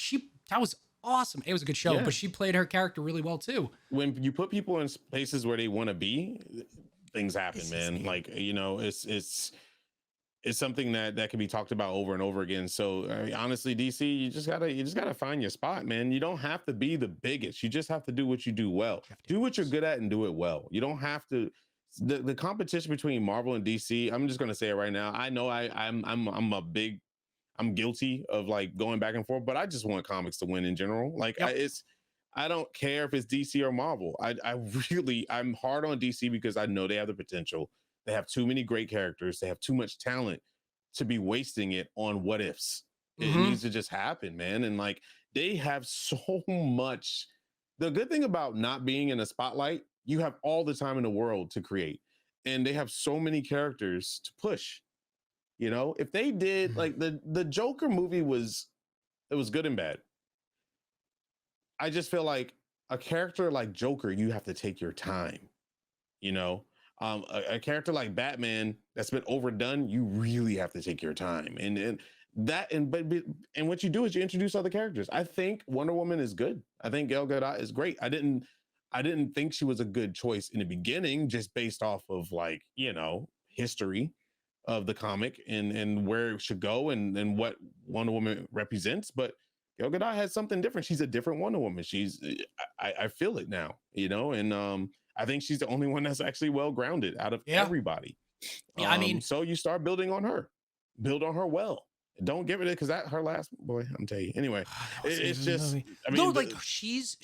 that was awesome. It was a good show, but she played her character really well too. When you put people in places where they want to be, things happen, man. Like it's something that can be talked about over and over again. So I mean, honestly, DC, you just gotta find your spot, man. You don't have to be the biggest. You just have to do what you do well. Do what you're good at and do it well. You don't have to. The competition between Marvel and DC, I'm just gonna say it right now. I know I'm guilty of like going back and forth, but I just want comics to win in general. Like I don't care if it's DC or Marvel. I'm hard on DC because I know they have the potential. They have too many great characters. They have too much talent to be wasting it on what ifs. It needs to just happen, man. And like they have so much. The good thing about not being in a spotlight, you have all the time in the world to create. And they have so many characters to push. If they did like the Joker movie it was good and bad. I just feel like a character like Joker, you have to take your time, a character like Batman that's been overdone, you really have to take your time. And what you do is you introduce other characters. I think Wonder Woman is good. I think Gal Gadot is great. I didn't think she was a good choice in the beginning, just based off of like, history of the comic and where it should go and what Wonder Woman represents. But Gal Gadot has something different. She's a different Wonder Woman. I feel it now, and I think she's the only one that's actually well grounded out of everybody. Yeah, I mean, so you start build on her well. Don't give it because that her last boy. I'm telling you. Anyway, it's just. I mean, no, like she's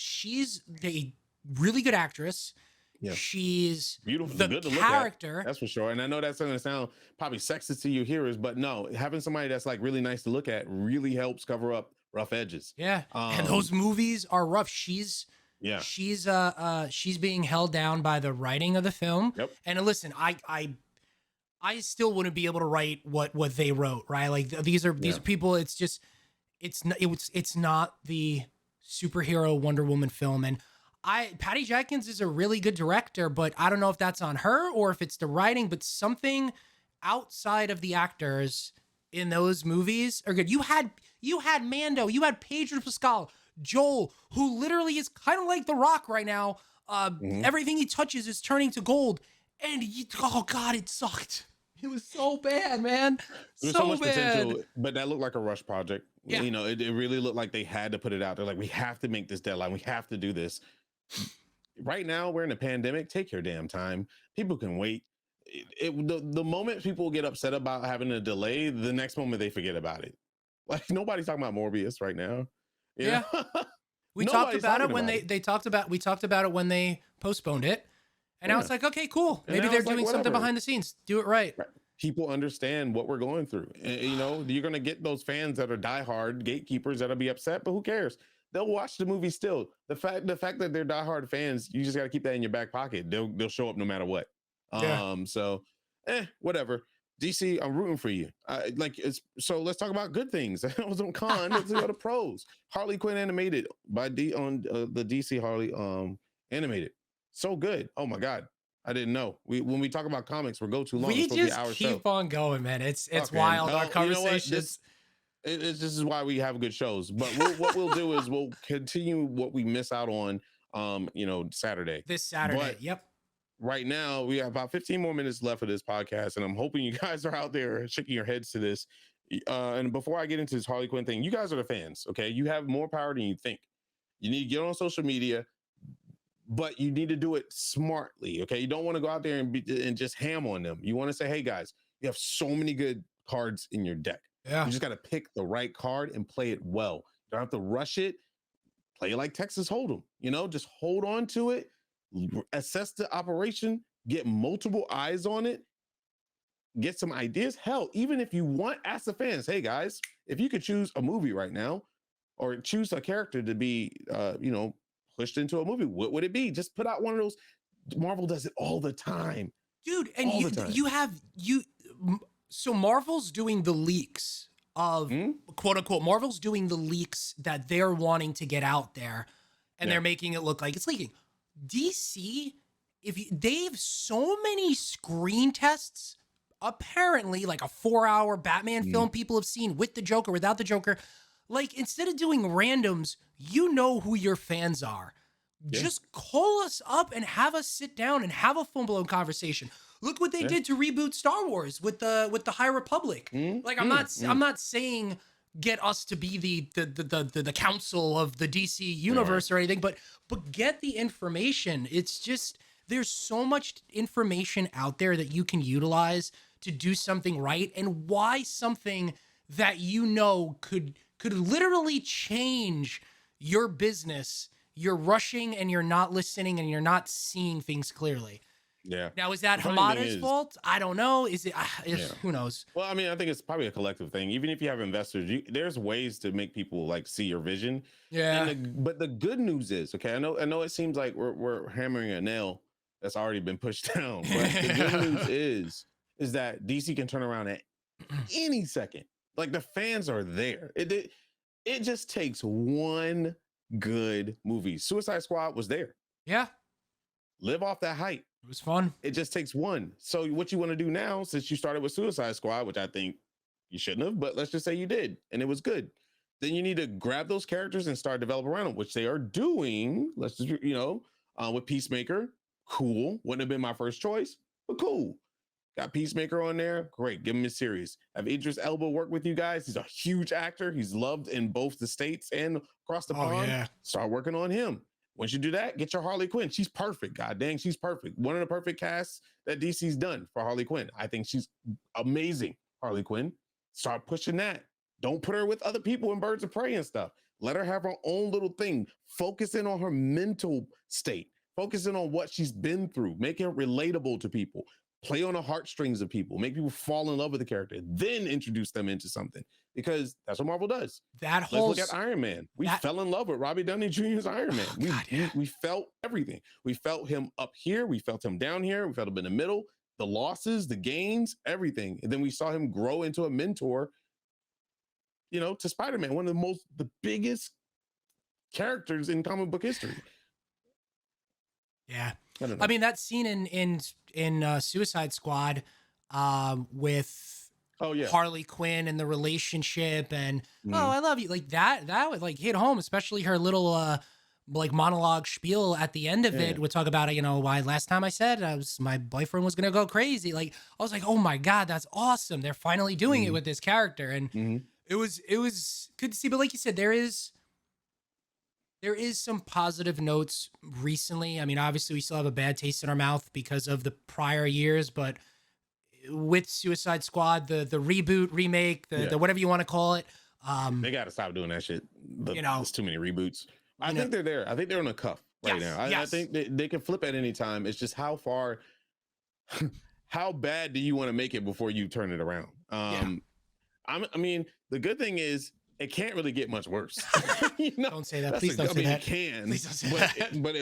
a really good actress. Yeah. She's beautiful, the good to character. Look at, that's for sure. And I know that's going to sound probably sexist to you hearers, but no, having somebody that's like really nice to look at really helps cover up rough edges. Yeah, and those movies are rough. She's being held down by the writing of the film. Yep. And listen, I still wouldn't be able to write what they wrote, right? Like these are people. It's just it's not the superhero Wonder Woman film. And Patty Jenkins is a really good director, but I don't know if that's on her or if it's the writing. But something outside of the actors in those movies are good. You had Mando, you had Pedro Pascal, Joel, who literally is kind of like The Rock right now. Everything he touches is turning to gold. And oh God, it sucked. It was so bad, man. There was so much potential, but that looked like a rush project. Yeah. It really looked like they had to put it out. They're like, we have to make this deadline. We have to do this. Right now, we're in a pandemic. Take your damn time. People can wait. The moment people get upset about having a delay, the next moment they forget about it. Like nobody's talking about Morbius right now. Yeah. We talked about it when they talked about we talked about it when they postponed it. And now it's like, okay, cool. Maybe they're doing something behind the scenes. Do it right. People understand what we're going through. And, you're going to get those fans that are diehard gatekeepers that'll be upset, but who cares? They'll watch the movie still. The fact that they're diehard fans, you just got to keep that in your back pocket. They'll show up no matter what. So, whatever. DC, I'm rooting for you. So let's talk about good things. That was on con. Let's go to pros. Harley Quinn animated by the DC Harley animated. So good. Oh my god. I didn't know. When we talk about comics, we're go too long. We It's supposed to be just our keep show. on going, man. It's Okay. wild. Our You know what? conversations. This is why we have good shows. But what we'll do is we'll continue what we miss out on Saturday. This Saturday. But yep. right now we have about 15 more minutes left of this podcast, and I'm hoping you guys are out there shaking your heads to this. And before I get into this Harley Quinn thing, you guys are the fans, okay? You have more power than you think. You need to get on social media, but you need to do it smartly, okay? You don't want to go out there and just ham on them. You want to say, hey guys, you have so many good cards in your deck. Yeah. You just got to pick the right card and play it well. You don't have to rush it. Play like Texas Hold'em, just hold on to it, assess the operation, get multiple eyes on it, get some ideas. Hell, even if you want, ask the fans, hey guys, if you could choose a movie right now or choose a character to be, pushed into a movie, what would it be? Just put out one of those. Marvel does it all the time. Dude, and so Marvel's doing the leaks of quote unquote, Marvel's doing the leaks that they're wanting to get out there, and they're making it look like it's leaking. DC, they have so many screen tests, apparently like a 4-hour Batman film people have seen with the Joker, without the Joker. Like, instead of doing randoms, you know who your fans are. Yeah. Just call us up and have us sit down and have a full-blown conversation. Look what they did to reboot Star Wars with the High Republic. Like, I'm not saying get us to be the council of the DC universe or anything, but get the information. It's just, there's so much information out there that you can utilize to do something right, and why something that could literally change your business. You're rushing and you're not listening and you're not seeing things clearly. Yeah. Now, is that Hamada's fault? I don't know. Is it? Who knows? Well, I mean, I think it's probably a collective thing. Even if you have investors, there's ways to make people like see your vision. Yeah. But the good news is, okay, I know it seems like we're hammering a nail that's already been pushed down. But the good news is that DC can turn around at any second. Like, the fans are there. It just takes one good movie. Suicide Squad was there. Yeah. Live off that hype. It was fun. It just takes one. So what you want to do now, since you started with Suicide Squad, which I think you shouldn't have, but let's just say you did, and it was good. Then you need to grab those characters and start developing around them, which they are doing. Let's just, with Peacemaker, cool. Wouldn't have been my first choice, but cool. Got Peacemaker on there. Great. Give him a series. Have Idris Elba work with you guys. He's a huge actor. He's loved in both the States and across the pond. Yeah. Start working on him. Once you do that, get your Harley Quinn. She's perfect. God dang, she's perfect. One of the perfect casts that DC's done for Harley Quinn. I think she's amazing, Harley Quinn. Start pushing that. Don't put her with other people in Birds of Prey and stuff. Let her have her own little thing. Focusing on her mental state. Focusing on what she's been through. Make it relatable to people. Play on the heartstrings of people. Make people fall in love with the character. Then introduce them into something. Because that's what Marvel does. Let's look at Iron Man. We fell in love with Robbie Downey Jr.'s Iron Man. We felt everything. We felt him up here. We felt him down here. We felt him in the middle. The losses, the gains, everything. And then we saw him grow into a mentor, to Spider-Man, one of the biggest characters in comic book history. Yeah. I mean, that scene in Suicide Squad with Harley Quinn and the relationship and I love you, like that would like hit home, especially her little like monologue spiel at the end of it would talk about why last time I said my boyfriend was gonna go crazy. Like, I was like, oh my god, that's awesome. They're finally doing it with this character, and it was good to see. But like you said, there is some positive notes recently. I mean, obviously we still have a bad taste in our mouth because of the prior years, but with Suicide Squad, the reboot, remake, the whatever you want to call it. They got to stop doing that shit. There's too many reboots. I think they're there. I think they're on a cuff right now. I think they can flip at any time. It's just how bad do you want to make it before you turn it around? I mean, the good thing is, it can't really get much worse. Don't say that. Please don't say that. It can, but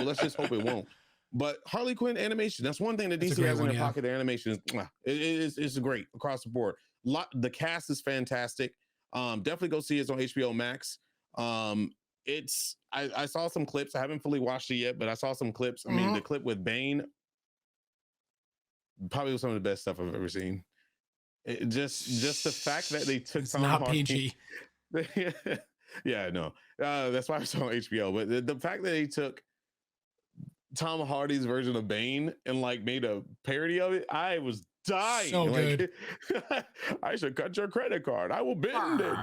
let's just hope it won't. But Harley Quinn animation, that's one thing that That's a DC great has in one, their yeah. pocket. Their animation is it's great across the board. The cast is fantastic. Definitely go see it. It's on HBO Max. It's I saw some clips. I haven't fully watched it yet, but I saw some clips. I mean, the clip with Bane probably was some of the best stuff I've ever seen. Just the fact that they took It's Tom not Hardy. PG. Yeah, no. That's why it's on HBO. But the fact that they took Tom Hardy's version of Bane and like made a parody of it, I was dying. So good. Like, I should cut your credit card. I will bend it.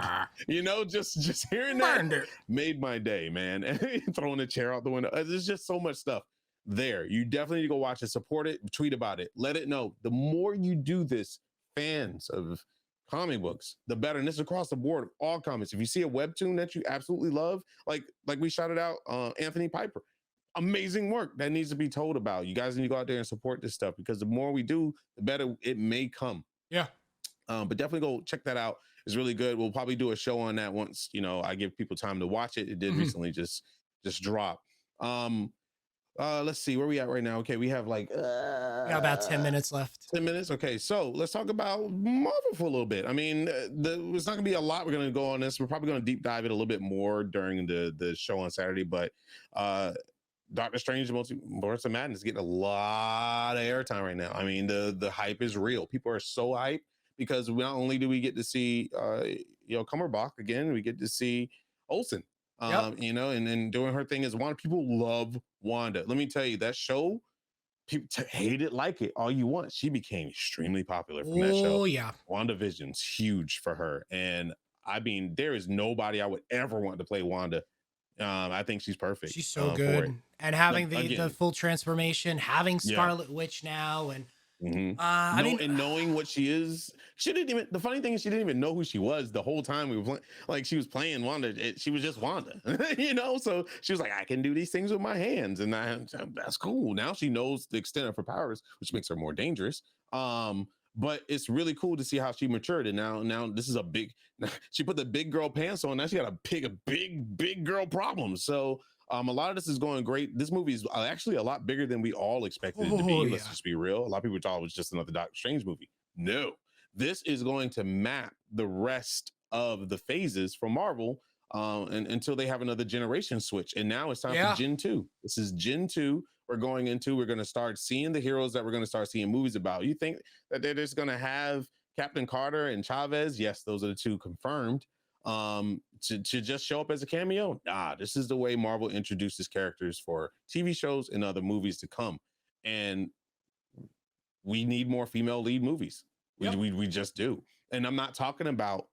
You know, just hearing that made my day, man. And throwing a chair out the window. There's just so much stuff there. You definitely need to go watch it, support it, tweet about it, let it know. The more you do this, fans of comic books, the better. And this is across the board, all comics. If you see a webtoon that you absolutely love, like we shouted out Anthony Piper. Amazing work that needs to be told about. You guys need to go out there and support this stuff, because the more we do, the better it may come. Yeah. But definitely go check that out. It's really good. We'll probably do a show on that once, you know, I give people time to watch it. It did recently just drop. Let's see where we at right now. Okay, we have like we got about 10 minutes left. 10 minutes. Okay, so let's talk about Marvel for a little bit. I mean, there's not gonna be a lot we're gonna go on this. We're probably gonna deep dive it a little bit more during the show on Saturday, but Doctor Strange Multiverse of Madness is getting a lot of airtime right now. I mean, the hype is real. People are so hyped because not only do we get to see Cumberbatch again, we get to see Olsen. You know, and doing her thing as Wanda. People love Wanda. Let me tell you, that show, people hate it, like it, all you want. She became extremely popular from that show. Oh yeah, WandaVision's huge for her, and I mean, there is nobody I would ever want to play Wanda. I think she's perfect. She's so good, and having the full transformation, having Scarlet Witch now, and I mean, and knowing what she is, she didn't even. The funny thing is, she didn't even know who she was the whole time we were playing. Like, she was playing Wanda, she was just Wanda, you know. So she was like, I can do these things with my hands, and that's cool. Now she knows the extent of her powers, which makes her more dangerous. But it's really cool to see how she matured, and now this is a big. She put the big girl pants on. Now she got a big girl problem. So a lot of this is going great. This movie is actually a lot bigger than we all expected it to be. Let's just be real. A lot of people thought it was just another Doctor Strange movie. No, this is going to map the rest of the phases from Marvel and until they have another generation switch. And now it's time for Gen 2. This is Gen 2. We're going to start seeing the heroes that we're going to start seeing movies about. You think that they're just going to have Captain Carter and Chavez? Yes, those are the two confirmed. To just show up as a cameo? Nah, this is the way Marvel introduces characters for TV shows and other movies to come. And we need more female lead movies. We just do. And I'm not talking about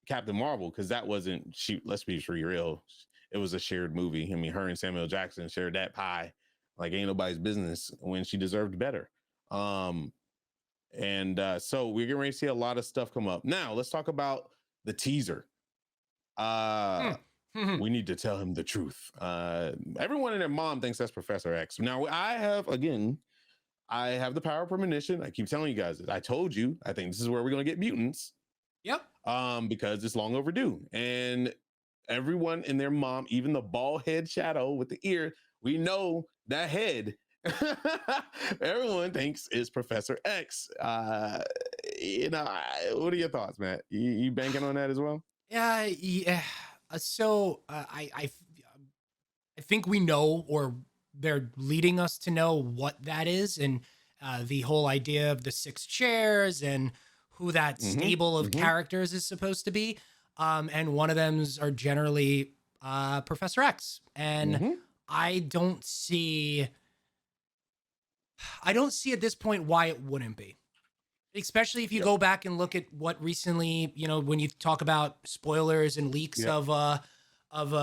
Captain Marvel, because that wasn't, let's be real, it was a shared movie. I mean, her and Samuel Jackson shared that pie like ain't nobody's business, when she deserved better. So we're getting ready to see a lot of stuff come up. Now let's talk about the teaser. We need to tell him the truth. Everyone and their mom thinks that's Professor X. Now I have the power of premonition. I keep telling you guys this. I told you, I think this is where we're going to get mutants. Yep. Because it's long overdue. And everyone and their mom, even the bald head shadow with the ear, we know that head. Everyone thinks is Professor X. What are your thoughts, Matt? You banking on that as well? Yeah. So I think we know, or they're leading us to know what that is, and the whole idea of the 6 chairs and who that stable of characters is supposed to be. And one of them are generally Professor X. And I don't see at this point why it wouldn't be. Especially if you go back and look at what recently, when you talk about spoilers and leaks of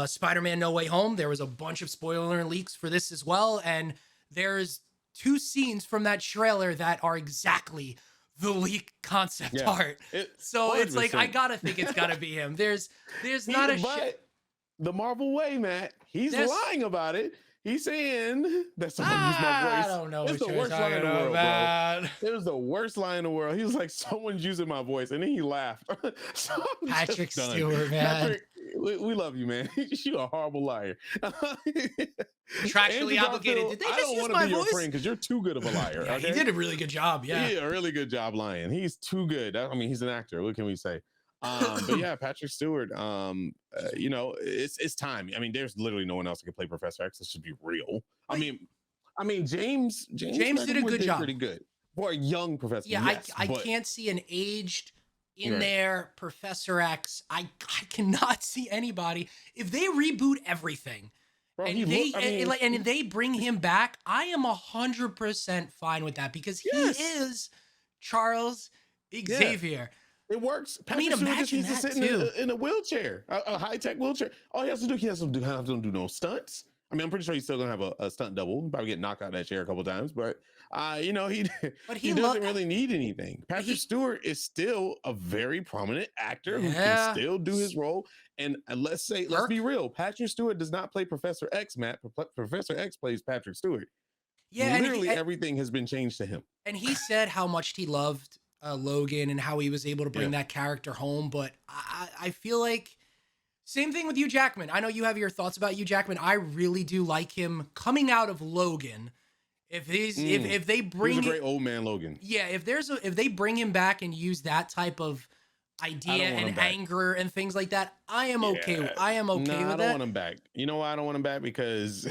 Spider-Man No Way Home, there was a bunch of spoiler and leaks for this as well. And there's 2 scenes from that trailer that are exactly the leak concept art. So 100%. It's like, I gotta think it's gotta be him. There's not a the Marvel way, Matt. He's lying about it. He's saying that someone used my voice. I don't know. It's the worst lie in the world, bro. It was the worst lie in the world. He was like, someone's using my voice, and then he laughed. So Patrick Stewart, man. we love you, man. You're a horrible liar. Contractually obligated. Did they just use my voice? Your friend because you're too good of a liar. Yeah, okay? he did a really good job. Yeah, a really good job lying. He's too good. I mean, he's an actor. What can we say? But yeah, Patrick Stewart. You know, it's time. I mean, there's literally no one else that can play Professor X. Let's just be real. I mean, James did a good job. Pretty good for a young Professor. Yeah, yes, I can't see an aged in there Professor X. I cannot see anybody if they reboot everything. Bro, and they bring him back, I am 100% fine with that because he is Charles Xavier. It works. Patrick Stewart just needs to sit in a wheelchair, a high-tech wheelchair. All he has to do, he doesn't do no stunts. I mean, I'm pretty sure he's still gonna have a stunt double. Probably get knocked out of that chair a couple times, but you know, he doesn't really need anything. Patrick Stewart is still a very prominent actor who can still do his role. And let's be real, Patrick Stewart does not play Professor X, Matt. Professor X plays Patrick Stewart. Yeah, literally everything has been changed to him. And he said how much he loved Logan and how he was able to bring that character home. But I feel like same thing with Hugh Jackman. I know you have your thoughts about Hugh Jackman. I really do like him coming out of Logan. If they bring he's a great old man Logan. Yeah, if they bring him back and use that type of idea and anger and things like that, I am okay with that. I don't want him back. You know why I don't want him back? Because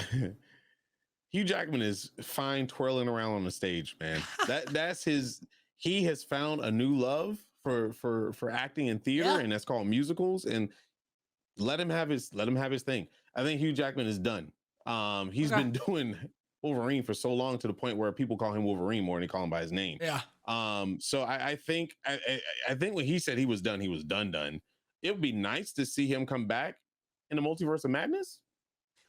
Hugh Jackman is fine twirling around on the stage, man. That's his. He has found a new love for acting and theater, and that's called musicals. And let him have his thing. I think Hugh Jackman is done. He's been doing Wolverine for so long to the point where people call him Wolverine more than they call him by his name. Yeah. So I think when he said he was done, he was done. It would be nice to see him come back in the Multiverse of Madness.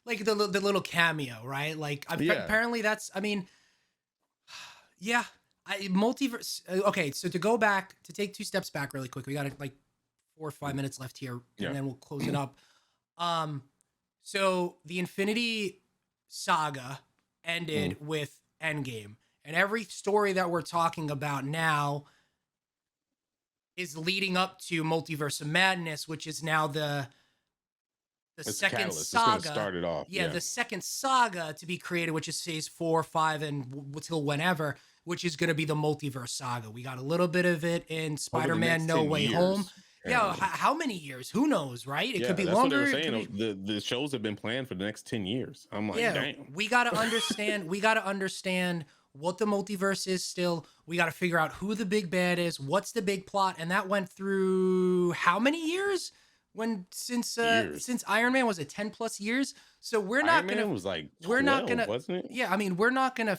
Like the little cameo, right? Like apparently that's, I mean, yeah. Multiverse. Okay, so to take 2 steps back really quick. We got like 4 or 5 minutes left here, and then we'll close it up. So the Infinity Saga ended with Endgame, and every story that we're talking about now is leading up to Multiverse of Madness, which is now the second saga. It's start it off. Yeah, the second saga to be created, which is phase 4, 5, and till whenever, which is going to be the Multiverse Saga. We got a little bit of it in Spider-Man No Way Home. Yeah, how many years? Who knows, right? It could be longer. That's what they were saying. The shows have been planned for the next 10 years. I'm like, damn. We got to understand what the multiverse is still. We got to figure out who the big bad is, what's the big plot, and that went through how many years? Since Iron Man, was it 10 plus years? So we're not gonna. Iron Man was like 12, wasn't it? Yeah, I mean, we're not gonna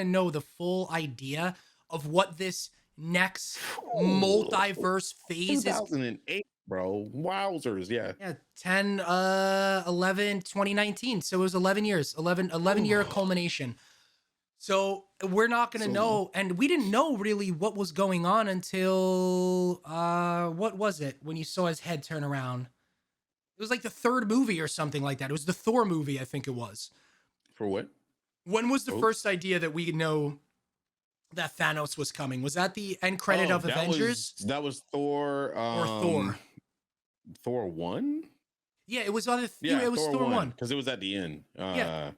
know the full idea of what this next multiverse phase 2008, bro. Wowzers, yeah. Yeah, 10, 11, 2019. So it was 11 years, 11 year culmination. So we're not going to know. And we didn't know really what was going on until, what was it? When you saw his head turn around. It was like the 3rd movie or something like that. It was the Thor movie, I think it was. For what? When was the first idea that we know that Thanos was coming? Was that the end credit of Avengers? That was Thor. Or Thor. Thor 1? Yeah, it was it was Thor 1. Because it was at the end. Yeah.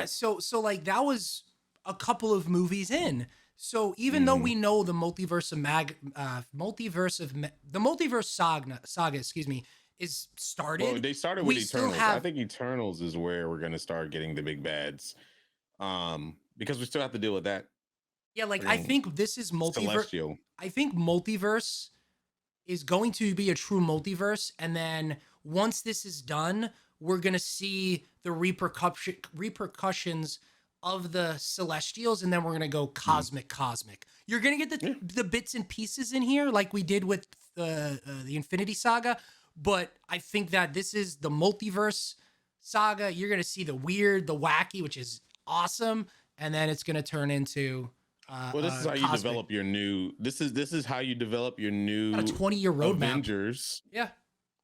So like that was a couple of movies in. So even though we know the Multiverse saga, excuse me, is started. Well, they started with Eternals. I think Eternals is where we're gonna start getting the big bads. Because we still have to deal with that. Yeah, like I think this is multiverse. I think multiverse is going to be a true multiverse, and then once this is done, we're gonna see the repercussions of the Celestials, and then we're gonna go cosmic. You're gonna get the bits and pieces in here, like we did with the Infinity Saga, but I think that this is the multiverse saga. You're gonna see the weird, the wacky, which is awesome, and then it's gonna turn into. This is how you develop your new. This is how you develop your new. A 20-year roadmap. Avengers. Yeah.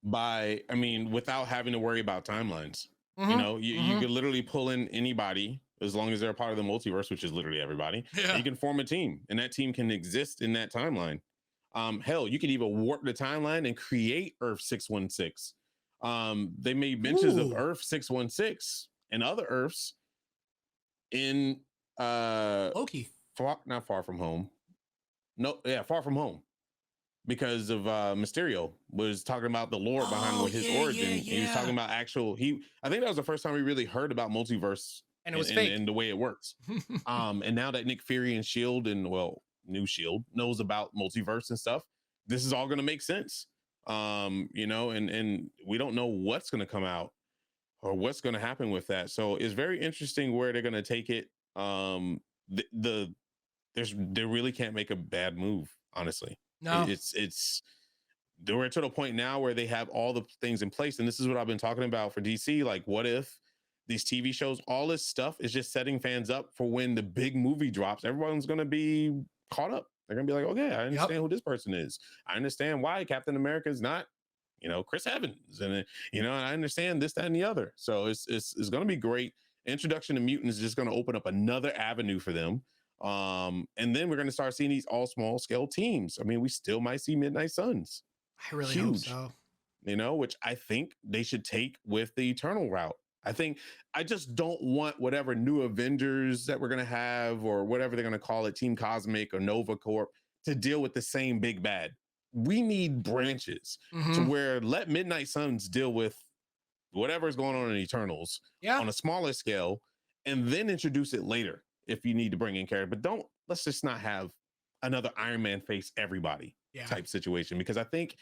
Without having to worry about timelines. You know, you could literally pull in anybody as long as they're a part of the multiverse, which is literally everybody. Yeah. You can form a team, and that team can exist in that timeline. Hell, you could even warp the timeline and create Earth 616. They made mentions of Earth 616 and other Earths in Loki. Not Far From Home. No, yeah, Far From Home. Because of Mysterio was talking about the lore behind what his origin. He was talking about I think that was the first time we really heard about multiverse and it was fake. And the way it works. And now that Nick Fury and Shield and new Shield knows about multiverse and stuff, this is all going to make sense. You know, and we don't know what's going to come out or what's going to happen with that. So it's very interesting where they're going to take it. They really can't make a bad move, honestly. No, we're to the point now where they have all the things in place, and this is what I've been talking about for DC. Like, what if these TV shows, all this stuff is just setting fans up for when the big movie drops? Everyone's going to be caught up. They're going to be like, okay, I understand who this person is. I understand why Captain America is not, Chris Evans, and I understand this, that, and the other. So it's going to be great. Introduction to mutants is just going to open up another avenue for them. And then we're going to start seeing these all small scale teams. I mean, we still might see Midnight Suns. I really hope so. Which I think they should take with the Eternal route. I just don't want whatever new Avengers that we're going to have or whatever they're going to call it, Team Cosmic or Nova Corp, to deal with the same big bad. We need branches to where let Midnight Suns deal with whatever is going on in Eternals on a smaller scale, and then introduce it later if you need to bring in characters. But let's just not have another Iron Man face everybody type situation, because I think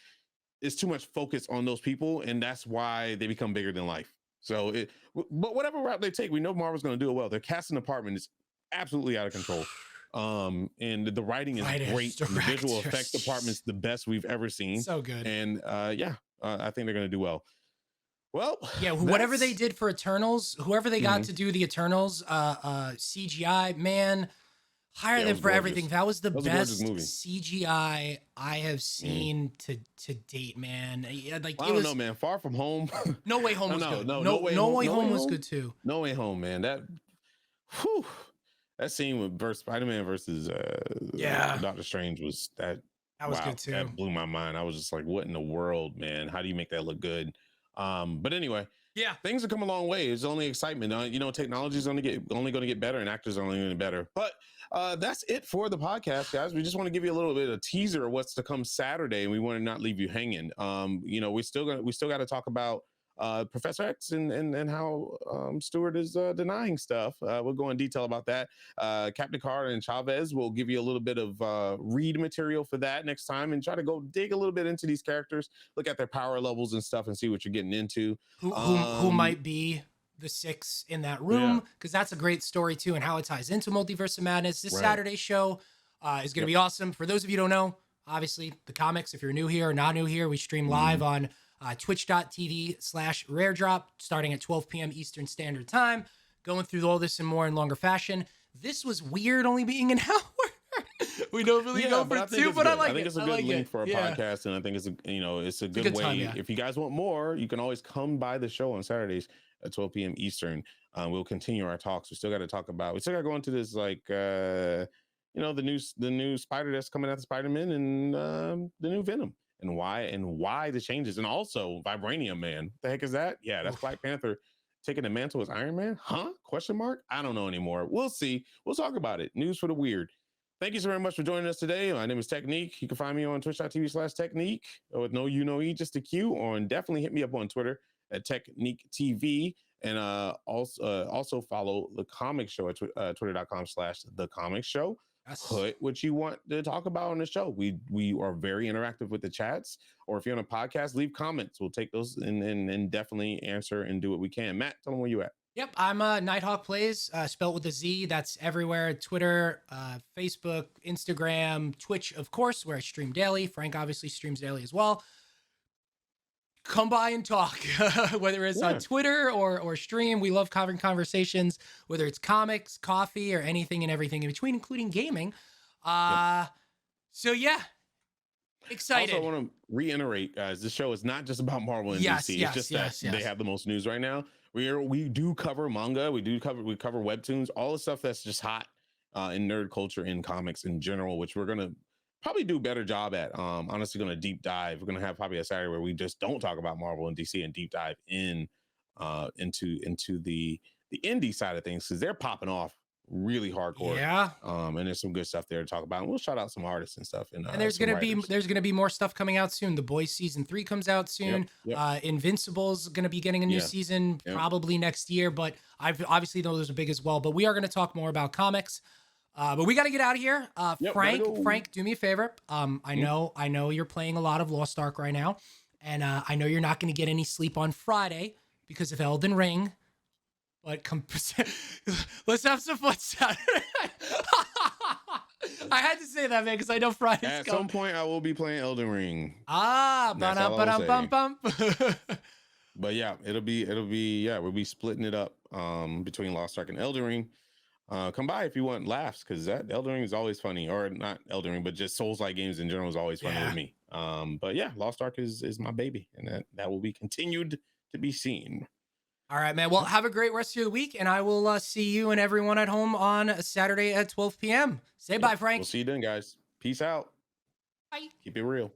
it's too much focus on those people, and that's why they become bigger than life. So but whatever route they take, we know Marvel's going to do it well. Their casting department is absolutely out of control. And the writing is great. The visual effects department's the best we've ever seen. So good. And I think they're going to do well. Well, yeah, whatever they did for Eternals, whoever they got to do the Eternals, CGI, man, hire them for everything. That was the best CGI I have seen to date, man. Like, I don't know, man. Far From Home. No Way Home was good. No Way Home was good too. No Way Home, man. That scene with Spider-Man versus Doctor Strange was that was good too. That blew my mind. I was just like, what in the world, man? How do you make that look good? But anyway, things have come a long way. It's only excitement. Technology is only going to get better, and actors are only going to get better. But that's it for the podcast, guys. We just want to give you a little bit of teaser of what's to come Saturday, and we want to not leave you hanging. We still got to talk about Professor X and how Stewart is denying stuff. We'll go in detail about that. Captain Carter and Chavez will give you a little bit of read material for that next time, and try to go dig a little bit into these characters, look at their power levels and stuff, and see what you're getting into. Who might be the six in that room, because that's a great story too, and how it ties into Multiverse of Madness. This Saturday show is going to be awesome. For those of you who don't know, obviously the Commix, if you're new here or not new here, we stream live on twitch.tv/raredrop starting at 12 p.m. Eastern Standard Time, going through all this in more and longer fashion. This was weird only being an hour. We don't really go for two, but I think it's a good link for a podcast, and I think it's a good way. Time, if you guys want more, you can always come by the show on Saturdays at 12 p.m. Eastern. We'll continue our talks. We still got to go into this, like the new Spider that's coming out, the Spider-Man, and the new Venom. And why the changes, and also Vibranium Man. The heck is that? Yeah, that's Black Panther taking the mantle as Iron Man? Huh? Question mark? I don't know anymore. We'll see. We'll talk about it. News for the weird. Thank you so very much for joining us today. My name is Technique. You can find me on twitch.tv/Technique with no U, just a Q, or definitely hit me up on Twitter at Technique TV. And also follow the Comic Show at twitter.com/The Comic Show. Put what you want to talk about on the show. We are very interactive with the chats, or if you're on a podcast, leave comments. We'll take those and definitely answer and do what we can. Matt, tell them where you at. Yep, I'm Nighthawk Plays, spelled with a Z. That's everywhere: Twitter, Facebook, Instagram, Twitch, of course, where I stream daily. Frank obviously streams daily as well. Come by and talk, whether it's on Twitter or stream. We love covering conversations, whether it's comics, coffee, or anything and everything in between, including gaming. So yeah, excited. Also, I want to reiterate, guys, this show is not just about Marvel and DC. It's just that they have the most news right now. We do cover manga. We cover webtoons, all the stuff that's just hot in nerd culture, in comics in general, which we're going to probably do a better job at. Honestly, going to deep dive. We're going to have probably a Saturday where we just don't talk about Marvel and DC and deep dive into the indie side of things, because they're popping off really hardcore. Yeah. And there's some good stuff there to talk about. And we'll shout out some artists and stuff. And there's gonna be more stuff coming out soon. The Boys season 3 comes out soon. Invincible's gonna be getting a new season probably next year, but I've obviously those are big as well. But we are gonna talk more about comics. But we got to get out of here. Frank, do me a favor. I know you're playing a lot of Lost Ark right now, and I know you're not going to get any sleep on Friday because of Elden Ring. But let's have some fun Saturday. I had to say that, man, because I know Friday's At some point I will be playing Elden Ring. Bum. But yeah, it'll be we'll be splitting it up between Lost Ark and Elden Ring. Come by if you want laughs, because that Elden Ring is always funny, or not Elden Ring, but just Souls-like games in general is always funny with me. But yeah, Lost Ark is my baby, and that will be continued to be seen. All right, man. Well, have a great rest of your week, and I will see you and everyone at home on Saturday at 12 p.m. Say bye, Frank. We'll see you then, guys. Peace out. Bye. Keep it real.